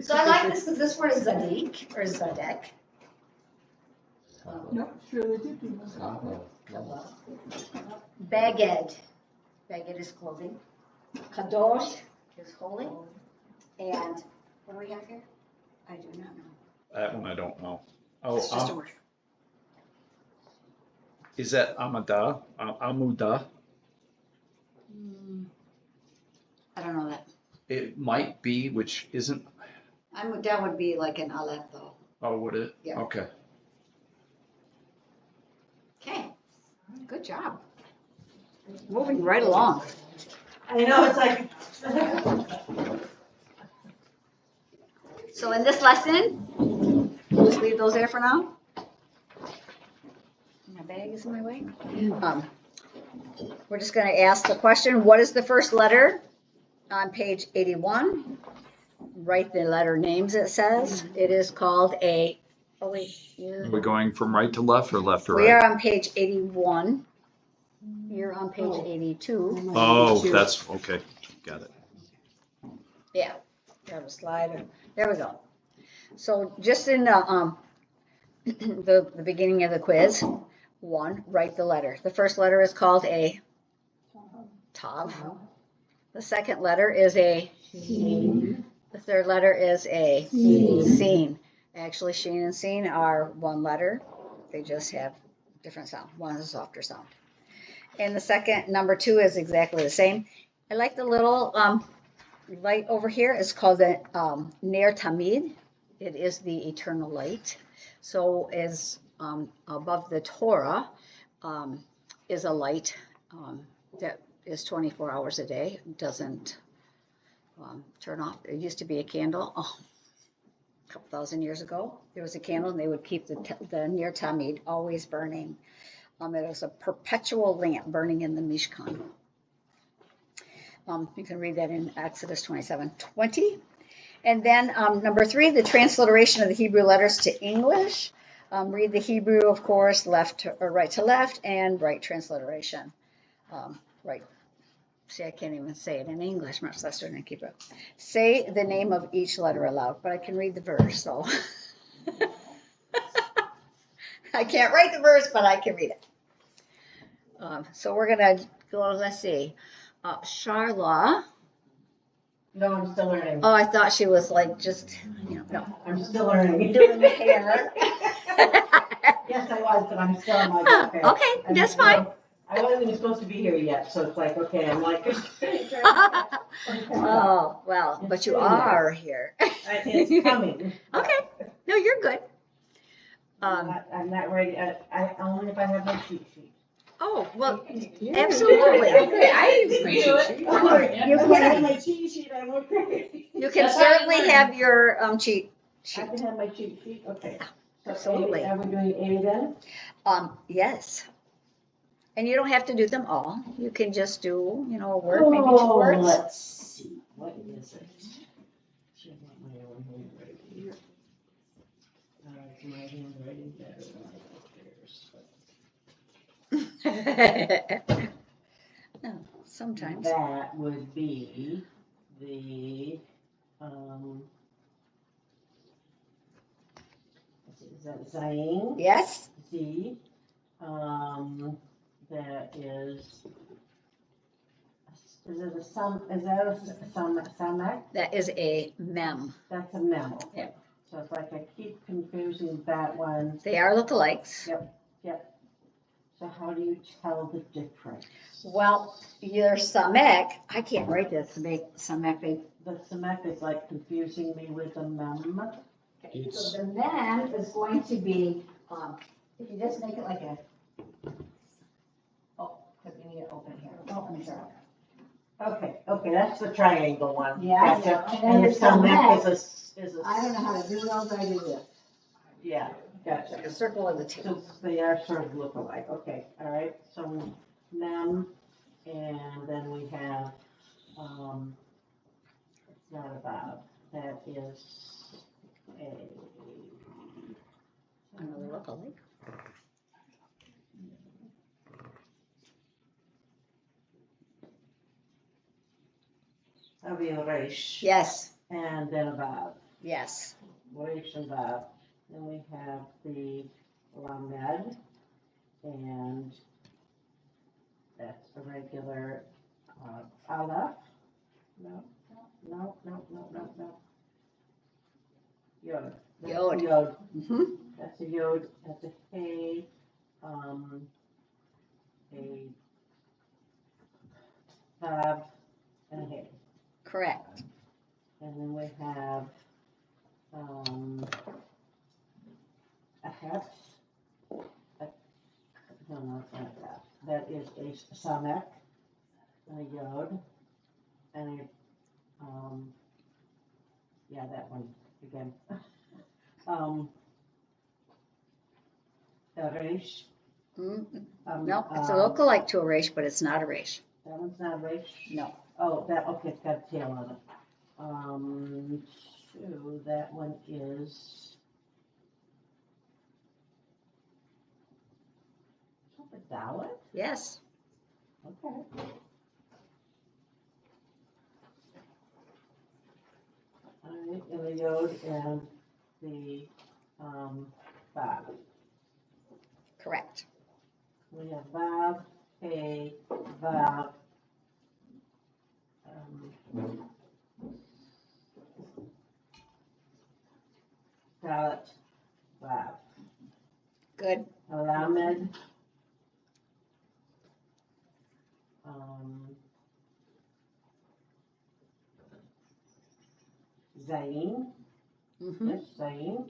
so I like this because this one is Zadik or Zadek. Nope, surely did do Baged. Baged is clothing. Kadosh is holy. And what do we have here? I do not know. That one I don't know. It's just a Oh, word. is that Amada? Amuda? I don't know that. It might be, which isn't, That would be like an Aleph though. oh, would it? Yeah. Okay. Okay, good job. Moving right along. I know, it's like. So in this lesson, just leave those there for now. My bag is in my way. We're just gonna ask the question, what is the first letter on page 81? Write the letter names it says. It is called a, oh wait, Are we going from right to left or left to we right? are on page 81. You're on page 82. Oh, that's, okay, got it. Yeah, got a slide. There we go. So just in the beginning of the quiz, 1, write the letter. The first letter is called a tav. The second letter is a Sheen. the third letter is a seen. Actually, sheen and seen are one letter. They just have different sound. One is a softer sound. And the second, number 2, is exactly the same. I like the little light over here. It's called the Ner Tamid. It is the eternal light. So as above the Torah is a light that is 24 hours a day. It doesn't turn off. It used to be a candle. A couple thousand years ago, there was a candle, and they would keep the Ner Tamid always burning. It was a perpetual lamp burning in the Mishkan. You can read that in Exodus 27:20. And then number 3, the transliteration of the Hebrew letters to English. Read the Hebrew, of course, right to left, and right transliteration. Right. See, I can't even say it in English, much less in Hebrew. Say the name of each letter aloud, but I can read the verse, so. I can't write the verse, but I can read it. So we're going to go, let's see. Charla. No, I'm still learning. Oh, I thought she was like just, no. I'm still learning. Doing the hair. Yes, I was, but I'm still like, okay. Okay, that's fine. I wasn't even supposed to be here yet, so it's like, okay, I'm like. Oh, well, but you are here. It's coming. Okay, no, you're good. I'm not ready, only if I have my cheat sheet. Oh, well, absolutely. I use my cheat sheet. You If I have can, my cheat sheet, I'm okay. you can certainly have your cheat I sheet. can have my cheat sheet, okay. So Absolutely. Are we doing A then? Yes. And you don't have to do them all. You can just do, a word, maybe 2 words. Let's see, what is it? Should I want my own handwriting? It's my handwriting better than theirs. No, sometimes. That would be the, is that Zayn? Yes. Z. That is it a sum, is that a sumac? That is a mem. That's a mem. Yeah. So it's like I keep confusing that one. They are lookalikes. Yep. So how do you tell the difference? Well, your samek, I can't write this to make samek. The sumac is like confusing me with the mem. So the mem is going to be, if you just make it like a, because we need to open here. Oh, let me start. Okay, that's the triangle one. Yeah. Gotcha. And the the sumac sumac, is a. I don't know how to do those, I do this. Yeah, gotcha. A circle of the two. So they are sort of look alike. Okay, all right. So mem, and then we have, it's not about, that is Another lookalike. a real resh. Yes. And then about Yes. resh and about. Then we have the lamed, and that's a regular aleph. No. Yod. That's Yod. a yod. Mm-hmm. That's a yod. That's a hay. A vav, and a hay. Correct. And then we have a het. No, it's not that. That is a samek, and a yod, and a yeah, that one again. A resh. No, it's a lookalike to a resh, but it's not a resh. That one's not a resh? No. Oh, okay, it's got a tail on it. So that one is. Is that the Dalit? Yes. Okay. All right, and the yod and the, Bob. Correct. We have Bob, Hay, Bob. Dalet, Bob. Good. Alamed. Zain. Mm-hmm. Yes, Zain.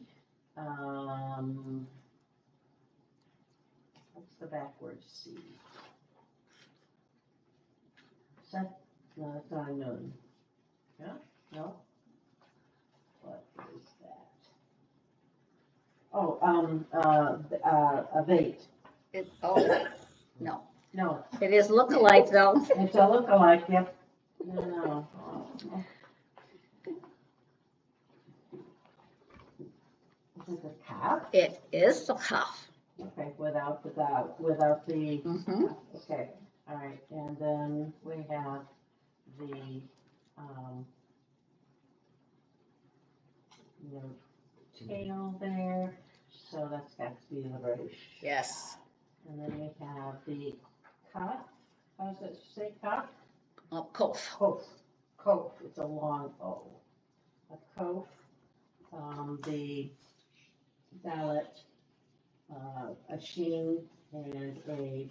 What's the backward C? Set, no, that's not a nun. Yeah, no? What is that? Oh, a bait. No. No, It is look-alike though. it's a look-alike, yep. No. Is it a calf? It is the cuff. Okay, without the, Mm-hmm. okay, all right, and then we have the, tail there, so that's got to be the British. Yes. And then we have the cuff, how does it say cuff? Cough. Coaf, it's a long O. A coaf, the Dalet, a sheen, and a,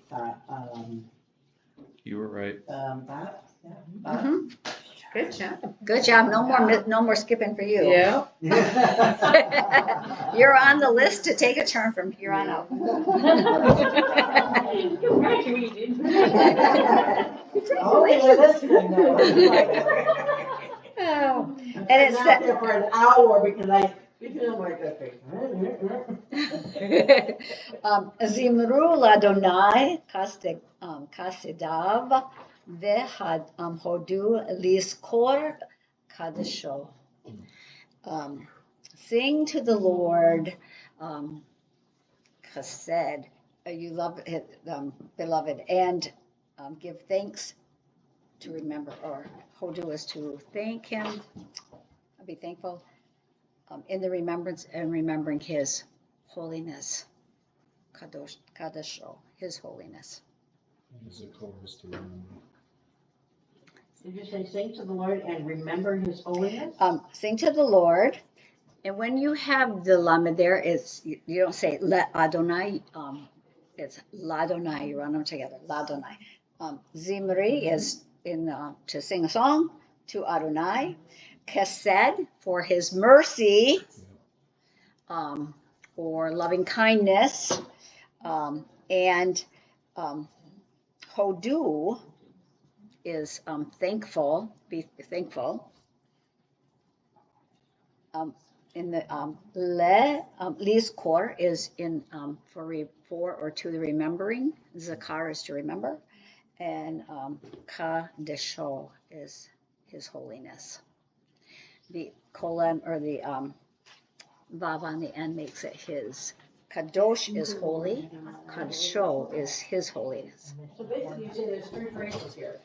You were right. bot, yeah, bot. Mm-hmm. Good job. Good job. No more skipping for you. Yeah. You're on the list to take a turn from here on out. You graduated. Oh, yeah, that's good now. Oh, And it's out that- there for an hour because I'm like, okay. Zimru ladonai kasidav vehad hodu liskor kadesho. Sing to the Lord, chesed, you love it, beloved, and give thanks to remember, or hodu is to thank him, be thankful in the remembrance and remembering his holiness, kadesho, his holiness. Did you say sing to the Lord and remember his holiness? Sing to the Lord. And when you have the lamed there, it's you don't say le Adonai. It's ladonai. You run them together. Ladonai. Zimri is in to sing a song to Adonai. Chesed for his mercy, or loving kindness, and hodu is thankful. Be thankful. In the liskor is in for or to the remembering. Zakar is to remember, and kadesho is his holiness. The colon or the vav on the end makes it his. Kadosh is holy. Kadesho is his holiness. So basically you say there's three phrases here.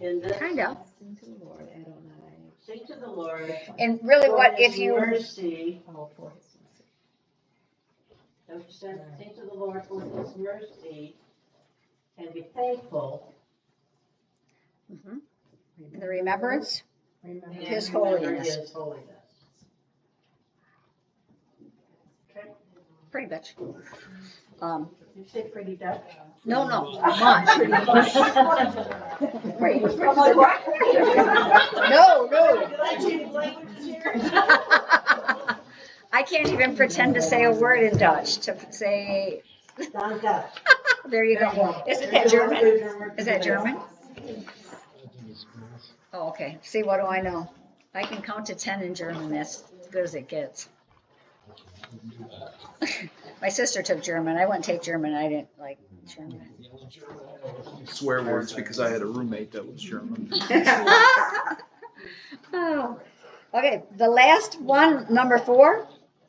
In this, Kind of. Sing to the Lord, Adonai. sing to the Lord. And really, for what his if you? mercy. Oh, for his mercy. Don't you say, sing to the Lord for his mercy and be thankful. Mhm. The remembrance. Remember His and remember holiness. His holiness. Okay. Pretty much. You say pretty Dutch? No, much. Wait, I'm like, what? No. Did I change languages here? I can't even pretend to say a word in Dutch to say. Danke. There you go. Isn't that German? Is that German? Oh, okay. See, what do I know? I can count to 10 in German. That's as good as it gets. My sister took German. I wouldn't take German. I didn't like German. Swear words because I had a roommate that was German. Oh. Okay, the last one, number 4.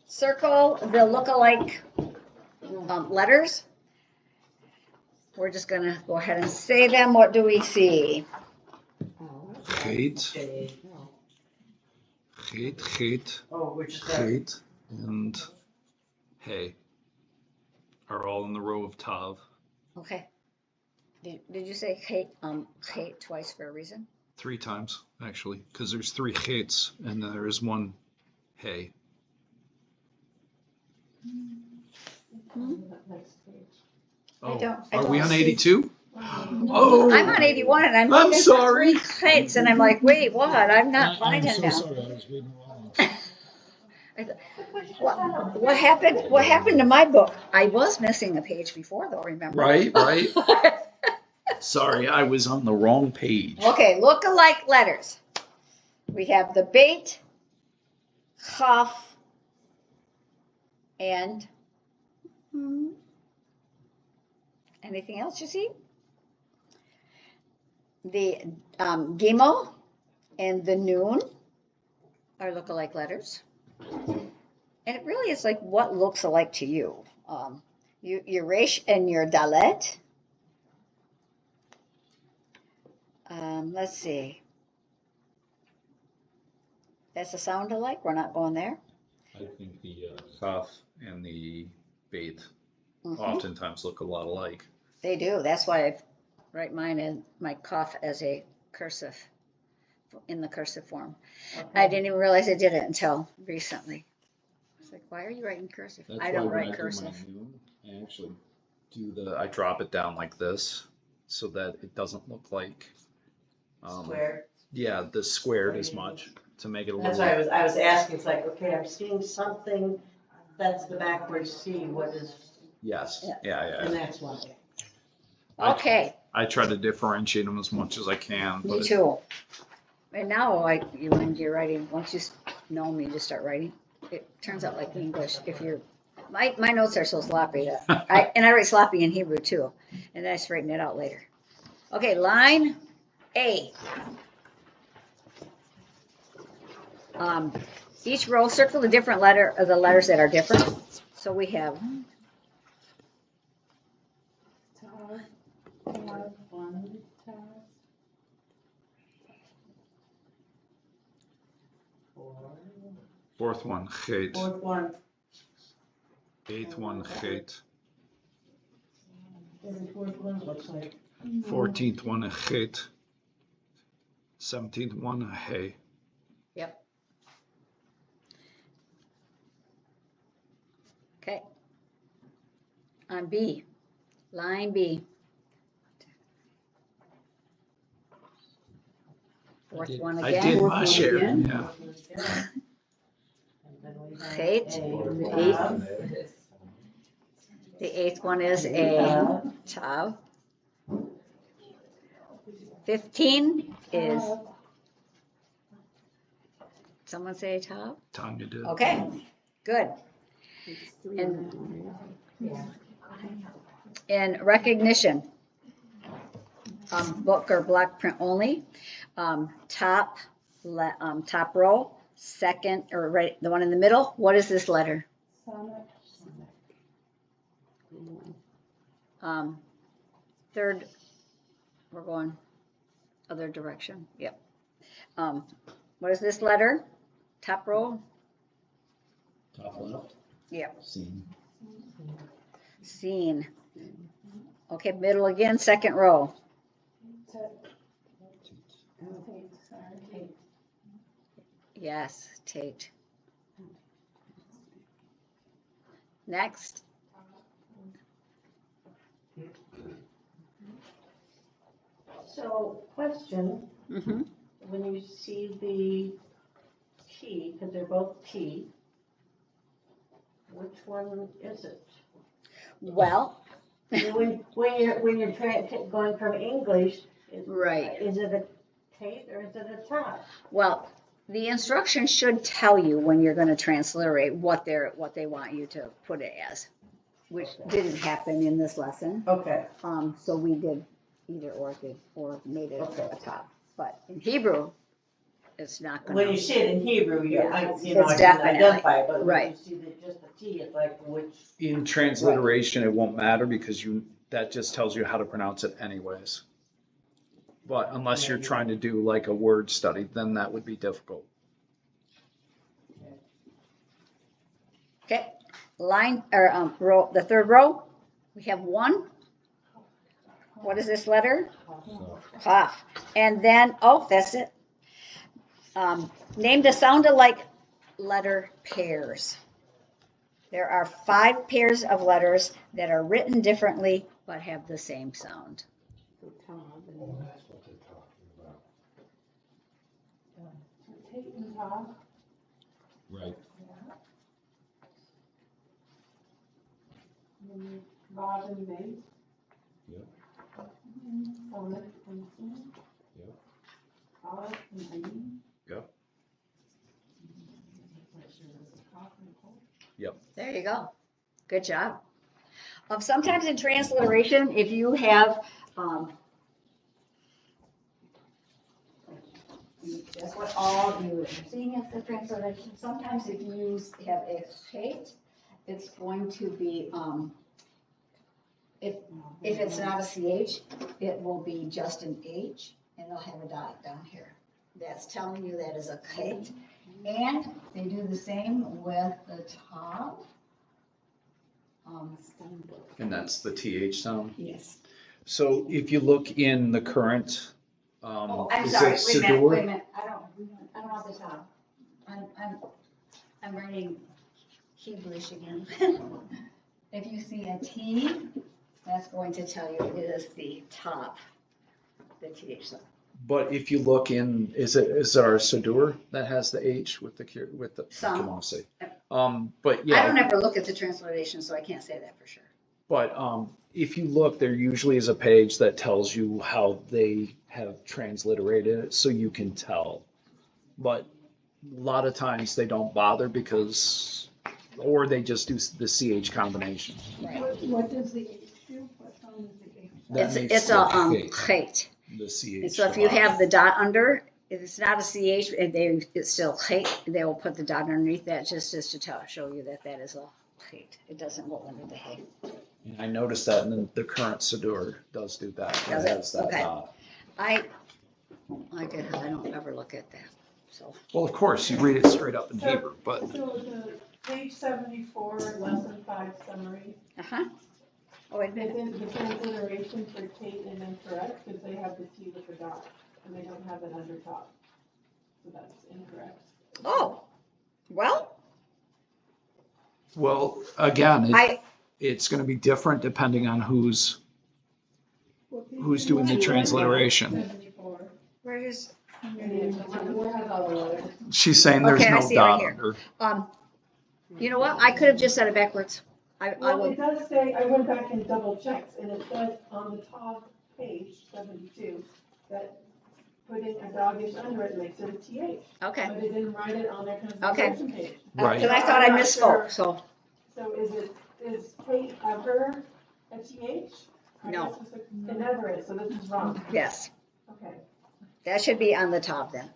Circle the look-alike letters. We're just going to go ahead and say them. What do we see? Geet. Geet. Oh, which Geet. and hey are all in the row of tav. Okay. Did you say hate twice for a reason? 3 times, actually, because there's 3 chates and there is 1 hey. Oh, are we on 82? Oh, I'm on 81 and I'm I'm looking sorry. for 3 hates and I'm like, wait, what? I'm not finding I'm so them. sorry, I was reading wrong. What happened? What happened to my book? I was missing a page before, though. Remember? Right. Sorry, I was on the wrong page. Okay, look-alike letters. We have the bait, chaf, and anything else you see? The gimel and the noon are look-alike letters. And it really is like what looks alike to you. Your resh and your dalet. Let's see. That's a sound alike. We're not going there. I think the chaf and the bait oftentimes look a lot alike. They do. That's why I write mine in my cough as a cursive, in the cursive form. Okay. I didn't even realize I did it until recently. I was like, why are you writing cursive? I don't write cursive. I actually I drop it down like this so that it doesn't look like Square. Yeah, the squared as much to make it a That's little. why I was asking, it's like, okay, I'm seeing something, that's the backwards C, what is, Yes. Yeah. Yeah. and that's why. Okay, I try to differentiate them as much as I can. me But too. And now, when you're writing, once you know me, just start writing. It turns out like English. If you're, my notes are so sloppy that I write sloppy in Hebrew too, and then I straighten it out later. Okay, line A. Each row, circle the different letter of the letters that are different. So we have fourth one, chet. Fourth one, 8th one, chet. every fourth one looks like. 14th one, a chet. 17th one, a hey. Yep. Okay. On B, line B. Fourth one I again. did Fourth my one share. again. Yeah. Chet. The eighth one is a tav. 15 is, someone say tav? Tanya did. Okay, good. Three on that one, right? In recognition, book or block print only, top row, second, or right, the one in the middle, what is this letter? Third, we're going other direction, yep. What is this letter? Top row? Top left. Yep. Scene. Seen. Okay, middle again, second row. Yes, Tate. Next. So, question, Mm-hmm. when you see the T, because they're both T, which one is it? Well, When you're going from English, right. is it a Tate or is it a top? Well, the instructions should tell you when you're going to transliterate what they want you to put it as, which didn't happen in this lesson. Okay. So we did either or made it a top. But in Hebrew, it's not going to. When you see it in Hebrew, I It's can definitely identify it, but when right. you see just the T, it's like which. In transliteration, it won't matter because that just tells you how to pronounce it anyways. But unless you're trying to do like a word study, then that would be difficult. Okay, line, or row, the third row, we have one. What is this letter? Cough. And then, oh, that's it. Name the sound-alike letter pairs. There are 5 pairs of letters that are written differently but have the same sound. So Tom and That's what they're talking about. Tate and Todd. Right. And then Bob and Nate. Yep. Sonic and Sam. Yep. Alex and Eileen. Yep. There you go. Good job. Sometimes in transliteration, if you have, that's what all you're seeing as the transliteration. Sometimes if you have a hate, it's going to be, if it's not a CH, it will be just an H, and they'll have a dot down here. That's telling you that is a hate. And they do the same with the top. And that's the TH sound. Yes. So if you look in the current, Oh, I'm is sorry, it wait a minute, Siddur? wait a minute, I don't want the top. I'm writing Hebrewish again. If you see a T, that's going to tell you it is the top, the TH sound. But if you look in, is it our Siddur that has the H with the Some. Come on, say. But I yeah, don't ever look at the transliteration, so I can't say that for sure. but if you look, there usually is a page that tells you how they have transliterated it, so you can tell. But a lot of times they don't bother because, or they just do the CH combination. Right. What does the H do? What sound is the H? That makes It's the a H, chait. the CH. And so if you have the dot under, if it's not a CH, it's still chait, they will put the dot underneath that just to show you that that is a chait. It doesn't go under the hay. And I noticed that in the current Siddur does do that. Does It it? has that Okay. dot. I don't ever look at that, so. Well, of course, you read it straight up in So- Hebrew, but So the page 74, lesson 5 summary, Uh-huh. Oh, wait a minute. within the transliteration for Tate is incorrect because they have the T with the dot and they don't have it under top. So that's incorrect. Oh, well, again, I, it's going to be different depending on who's doing the transliteration. 74. where is, And it has all the letters. She's saying there's Okay, I no see it right dot here. under. you know what? I could have just said it backwards. I Well, would, it does say, I went back and double checked, and it says on the top page, 72, that putting a doggish under it makes it a TH. okay. But it didn't write it on their transliteration page. Right. Because I thought I I'm not misspoke, sure. so, So is Kate, her, a TH? I No. guess it never is, so this is wrong. yes, Okay. that should be on the top then.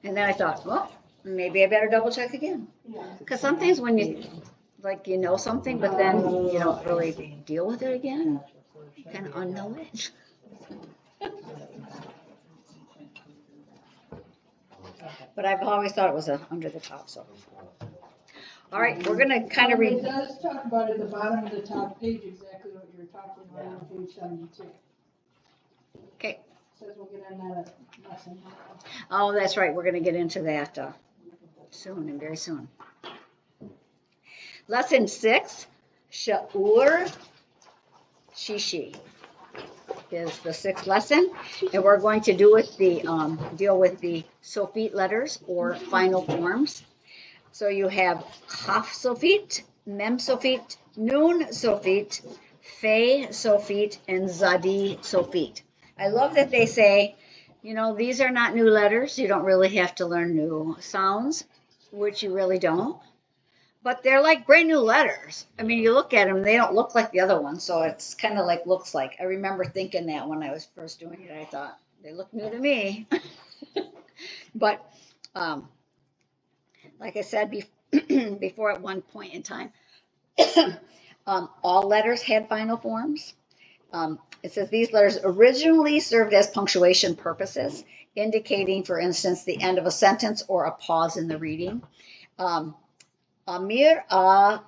And then I thought, well, maybe I better double check again. Yeah. Because sometimes when you, like, you know something, but then you don't really deal with it again, you kind of unknow it. But I've always thought it was under the top, so. All right, we're gonna kind of It read, does talk about at the bottom of the top page exactly what you're talking about on page 72. okay. Says we'll get on that lesson. Oh, that's right, we're gonna get into that soon and very soon. Lesson 6, Sha'ur Shishi is the 6th lesson, and we're going to do with the deal with the Sophite letters or final forms. So you have Chaf Sophite, Mem Sophite, Nun Sophite, Fe Sophite, and Zadi Sophite. I love that they say, you know, these are not new letters. You don't really have to learn new sounds, which you really don't. But they're like brand new letters. I mean, you look at them, they don't look like the other ones, so it's kind of like looks like. I remember thinking that when I was first doing it. I thought, they look new to me. But like I said before, at one point in time, all letters had final forms. It says these letters originally served as punctuation purposes, indicating, for instance, the end of a sentence or a pause in the reading. Amir Aharoni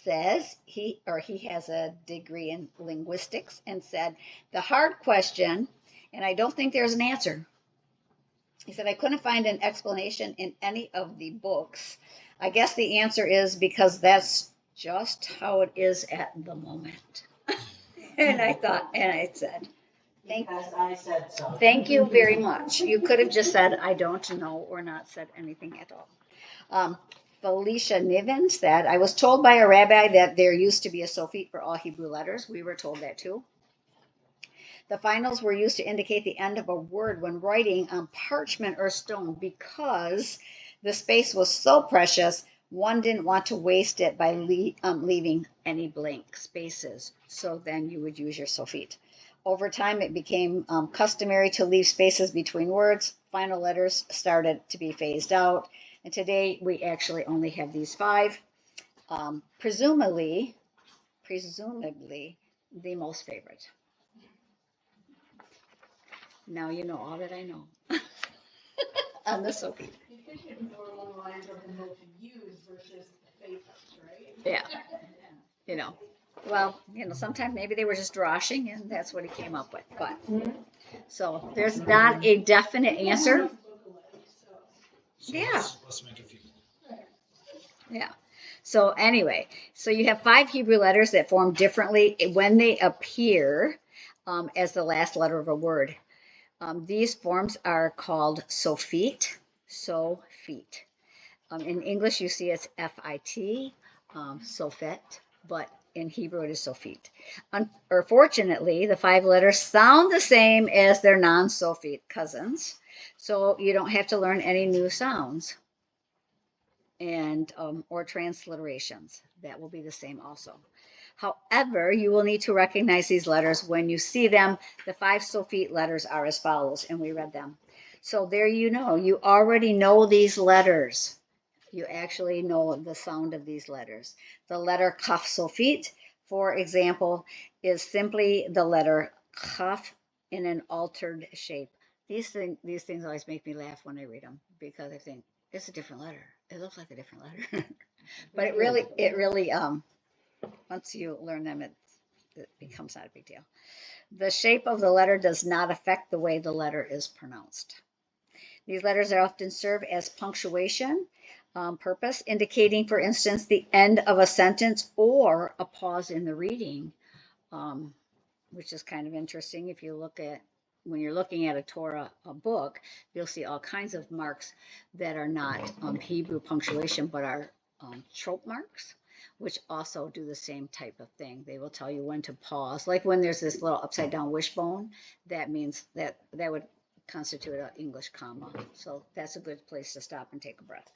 says he has a degree in linguistics and said the hard question, and I don't think there's an answer. He said I couldn't find an explanation in any of the books. I guess the answer is because that's just how it is at the moment. And I said, Because I said so. thank you very much. You could have just said, I don't know, or not said anything at all. Felicia Niven said, I was told by a rabbi that there used to be a sofit for all Hebrew letters. We were told that too. The finals were used to indicate the end of a word when writing on parchment or stone because the space was so precious, one didn't want to waste it by leaving any blank spaces. So then you would use your sofit. Over time, it became customary to leave spaces between words. Final letters started to be phased out. And today, we actually only have these 5. Presumably, the most favorite. Now you know all that I know on the sofit. You think it more along the lines of the most used versus favorites, right? Yeah. Well, sometimes maybe they were just drawing and that's what he came up with. But so there's not a definite answer. Yeah. Let's make a few. Yeah. So anyway, so you have 5 Hebrew letters that form differently when they appear as the last letter of a word. These forms are called sofit. In English, you see it's F-I-T, sofet, but in Hebrew it is sofit. Unfortunately, the 5 letters sound the same as their non-sofit cousins, so you don't have to learn any new sounds and or transliterations. That will be the same also. However, you will need to recognize these letters when you see them. The 5 sofit letters are as follows, and we read them. So there you already know these letters. You actually know the sound of these letters. The letter kaf sofit, for example, is simply the letter kaf in an altered shape. These things always make me laugh when I read them because I think it's a different letter. It looks like a different letter, but it really once you learn them, it becomes not a big deal. The shape of the letter does not affect the way the letter is pronounced. These letters are often serve as punctuation purpose, indicating, for instance, the end of a sentence or a pause in the reading, which is kind of interesting. If you look at, when you're looking at a Torah book, you'll see all kinds of marks that are not Hebrew punctuation, but are trope marks, which also do the same type of thing. They will tell you when to pause. Like when there's this little upside down wishbone, that means that would constitute an English comma. So that's a good place to stop and take a breath.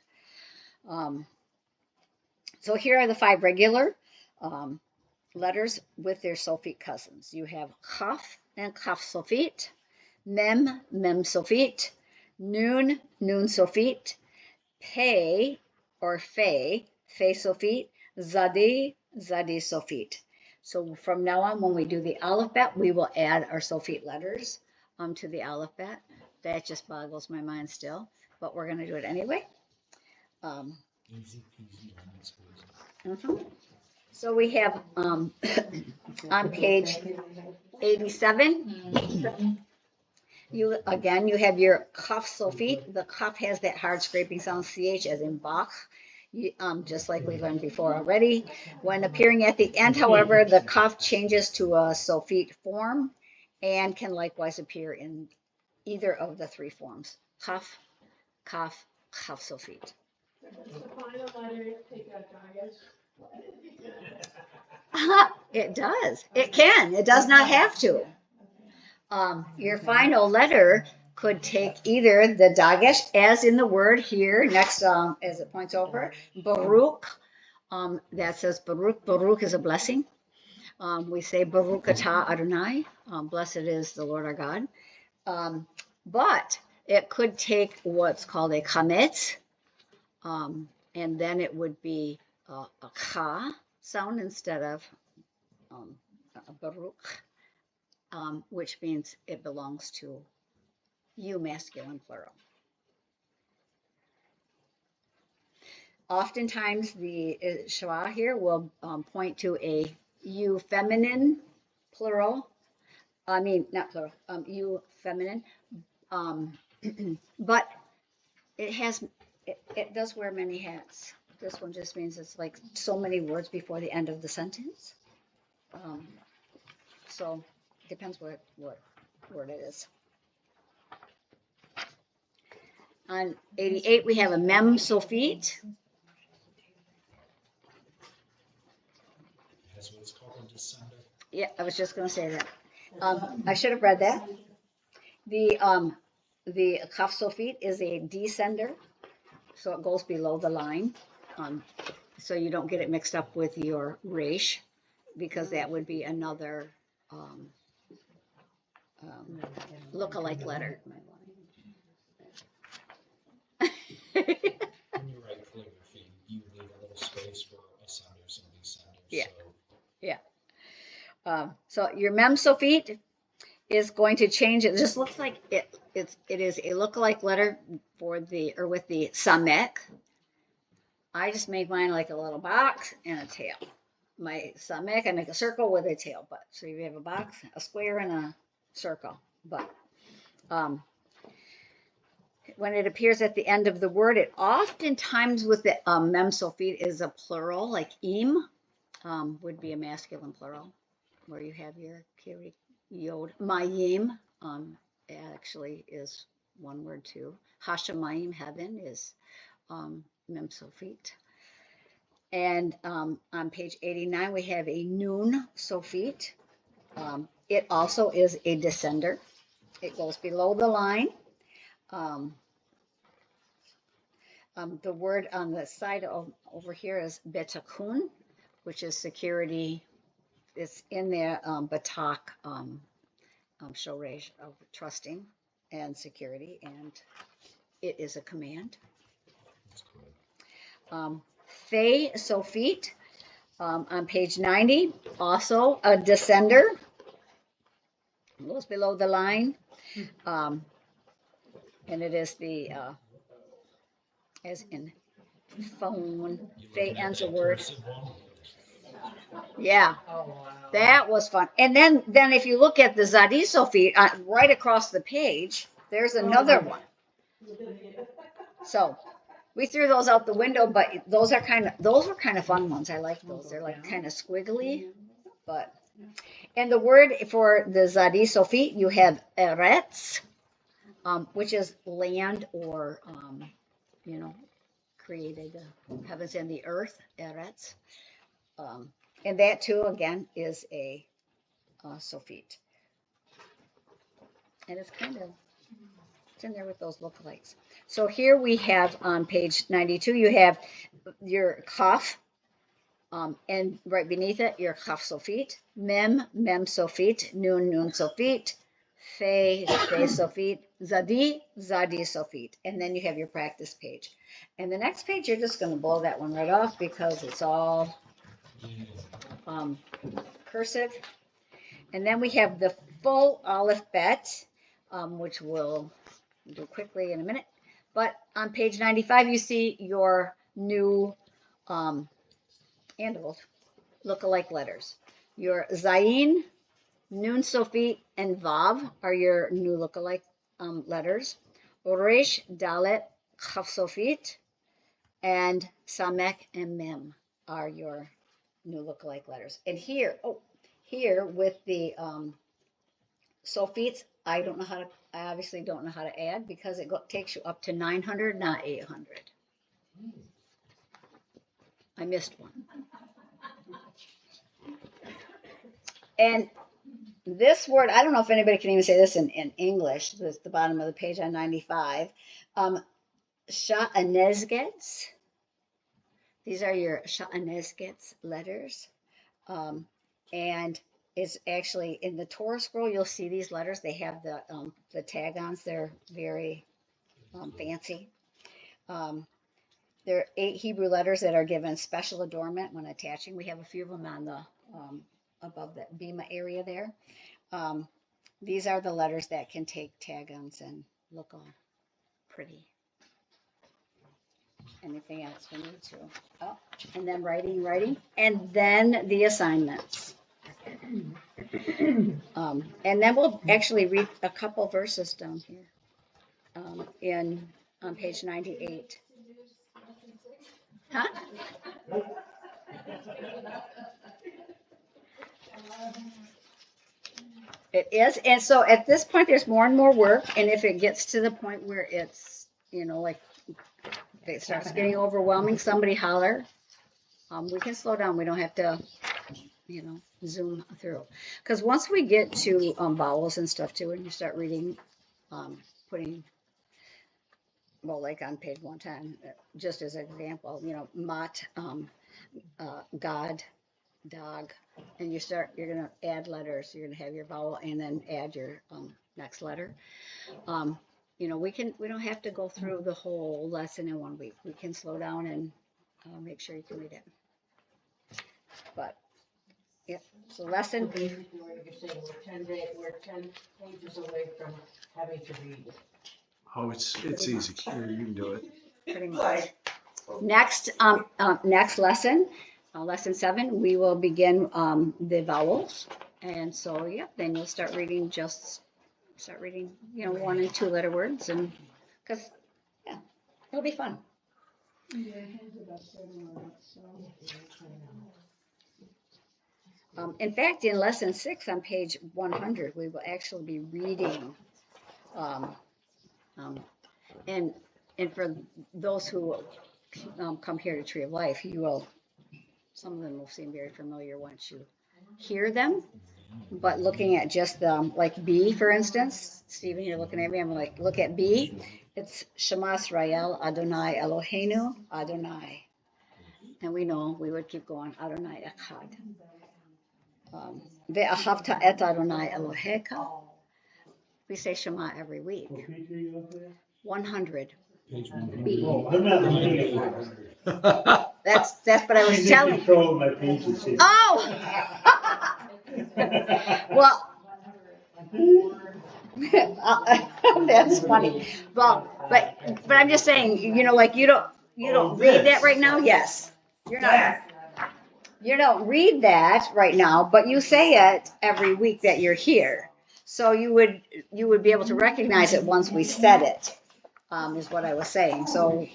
So here are the 5 regular letters with their sofit cousins. You have kaf and kaf sofit, mem sofit, nun sofit, pe or fe sofit, zadi sofit. So from now on, when we do the alphabet, we will add our sofit letters to the alphabet. That just boggles my mind still, but we're going to do it anyway. So we have on page 87, you have your kaf sofit. The kaf has that hard scraping sound, ch, as in Bach, just like we learned before already. When appearing at the end, however, the kaf changes to a sofit form and can likewise appear in either of the 3 forms: kaf, kaf, kaf sofit. The final letter take a dagesh. It does. It can. It does not have to. Your final letter could take either the dagesh, as in the word here next, as it points over, Baruch. That says Baruch. Baruch is a blessing. We say Baruch atah Adonai. Blessed is the Lord our God. But it could take what's called a chametz, and then it would be a cha sound instead of a Baruch, which means it belongs to you, masculine plural. Oftentimes the schwa here will point to a you feminine plural. I mean, not plural, you feminine. Um, but it does wear many hats. This one just means it's like so many words before the end of the sentence. So it depends what word it is. On 88, we have a mem sophite. That's what it's called, a descender. Yeah, I was just going to say that. I should have read that. The kaf sophite is a descender, so it goes below the line. So you don't get it mixed up with your resh, because that would be another look-alike letter. When you write calligraphy, you leave a little space for ascenders and descenders. Yeah. So Yeah. So your mem sophite is going to change. It just looks like it is a look-alike letter for the with the samek. I just made mine like a little box and a tail. My samek, I make a circle with a tail. But so you have a box, a square, and a circle. But when it appears at the end of the word, it oftentimes with the mem sophite is a plural, like im would be a masculine plural, where you have your kiri yod. Mayim actually is one word too. Hashemayim, heaven, is mem sophite. And on page 89, we have a nun sophite. It also is a descender. It goes below the line. The word on the side over here is betakun, which is security. It's in there, batak, shoresh, of trusting and security, and it is a command. Fe sophite, on page 90, also a descender. It goes below the line, and it is the as in phone. Fe ends a word. Yeah. Oh, wow. That was fun. And then if you look at the Zadi Sophie right across the page, there's another one. So we threw those out the window, but those were kind of fun ones. I like those. They're like kind of squiggly, but and the word for the Zadi Sophie, you have eretz, which is land or created the heavens and the earth, eretz. And that too, again, is a sophite. And it's in there with those lookalikes. So here we have on page 92, you have your kaf, and right beneath it, your kaf sophite, mem sophite, nun sophite, fe sophite, zadi sophite. And then you have your practice page. And the next page, you're just going to blow that one right off because it's all cursive. And then we have the full alphabet, which we'll do quickly in a minute. But on page 95, you see your new and old look-alike letters. Your Zayin, Nun Sophite, and Vav are your new look-alike letters. Oresh, Dalet, Chaf Sophite, and Samek and Mem are your new look-alike letters. And here with the Sophites, I obviously don't know how to add because it takes you up to 900, not 800. I missed one. And this word, I don't know if anybody can even say this in English. This is the bottom of the page on 95. Sha'anezgets. These are your Sha'anezgets letters. And it's actually in the Torah scroll, you'll see these letters. They have the tag-ons. They're very fancy. There are 8 Hebrew letters that are given special adornment when attaching. We have a few of them on the above the bima area there. These are the letters that can take tag-ons and look all pretty. Anything else we need to? Oh, and then writing, and then the assignments. And then we'll actually read a couple verses down here on page 98. Huh? It is, and so at this point, there's more and more work, and if it gets to the point where it's, like if it starts getting overwhelming, somebody holler. We can slow down. We don't have to, zoom through. Because once we get to vowels and stuff too, and you start reading, putting, well, like on page 110, just as an example, mot, God, dog, and you're going to add letters. You're going to have your vowel and then add your next letter. We don't have to go through the whole lesson in 1 week. We can slow down and make sure you can read it. But yep. So lesson. Basically, what you're saying, we're 10 pages away from having to read it. Oh, it's easy. Here, you can do it. Pretty much. Next lesson, lesson 7, we will begin the vowels, and so then you'll start reading 1 and 2 letter words, and because it'll be fun. Yeah, he's the best everyone, so. In fact, in lesson 6 on page 100, we will actually be reading, and for those who come here to Tree of Life, some of them will seem very familiar once you hear them. But looking at just like B, for instance, Stephen, you're looking at me. I'm like, look at B. It's Shema Israel, Adonai Eloheinu, Adonai. And we know we would keep going, Adonai Echad. Ve'ahavta et Adonai Elohecha. We say Shema every week. 100. B. Oh, I'm not looking at That's what I was She's in telling. control of my pages here. Oh. Well. That's funny. Well, but I'm just saying, like you don't read that right now. Yes, you're not. You don't read that right now, but you say it every week that you're here. So you would be able to recognize it once we said it. Is what I was saying. So,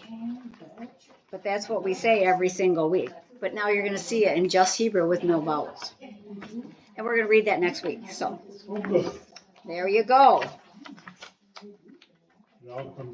but that's what we say every single week. But now you're going to see it in just Hebrew with no vowels, and we're going to read that next week. So, there you go. It all comes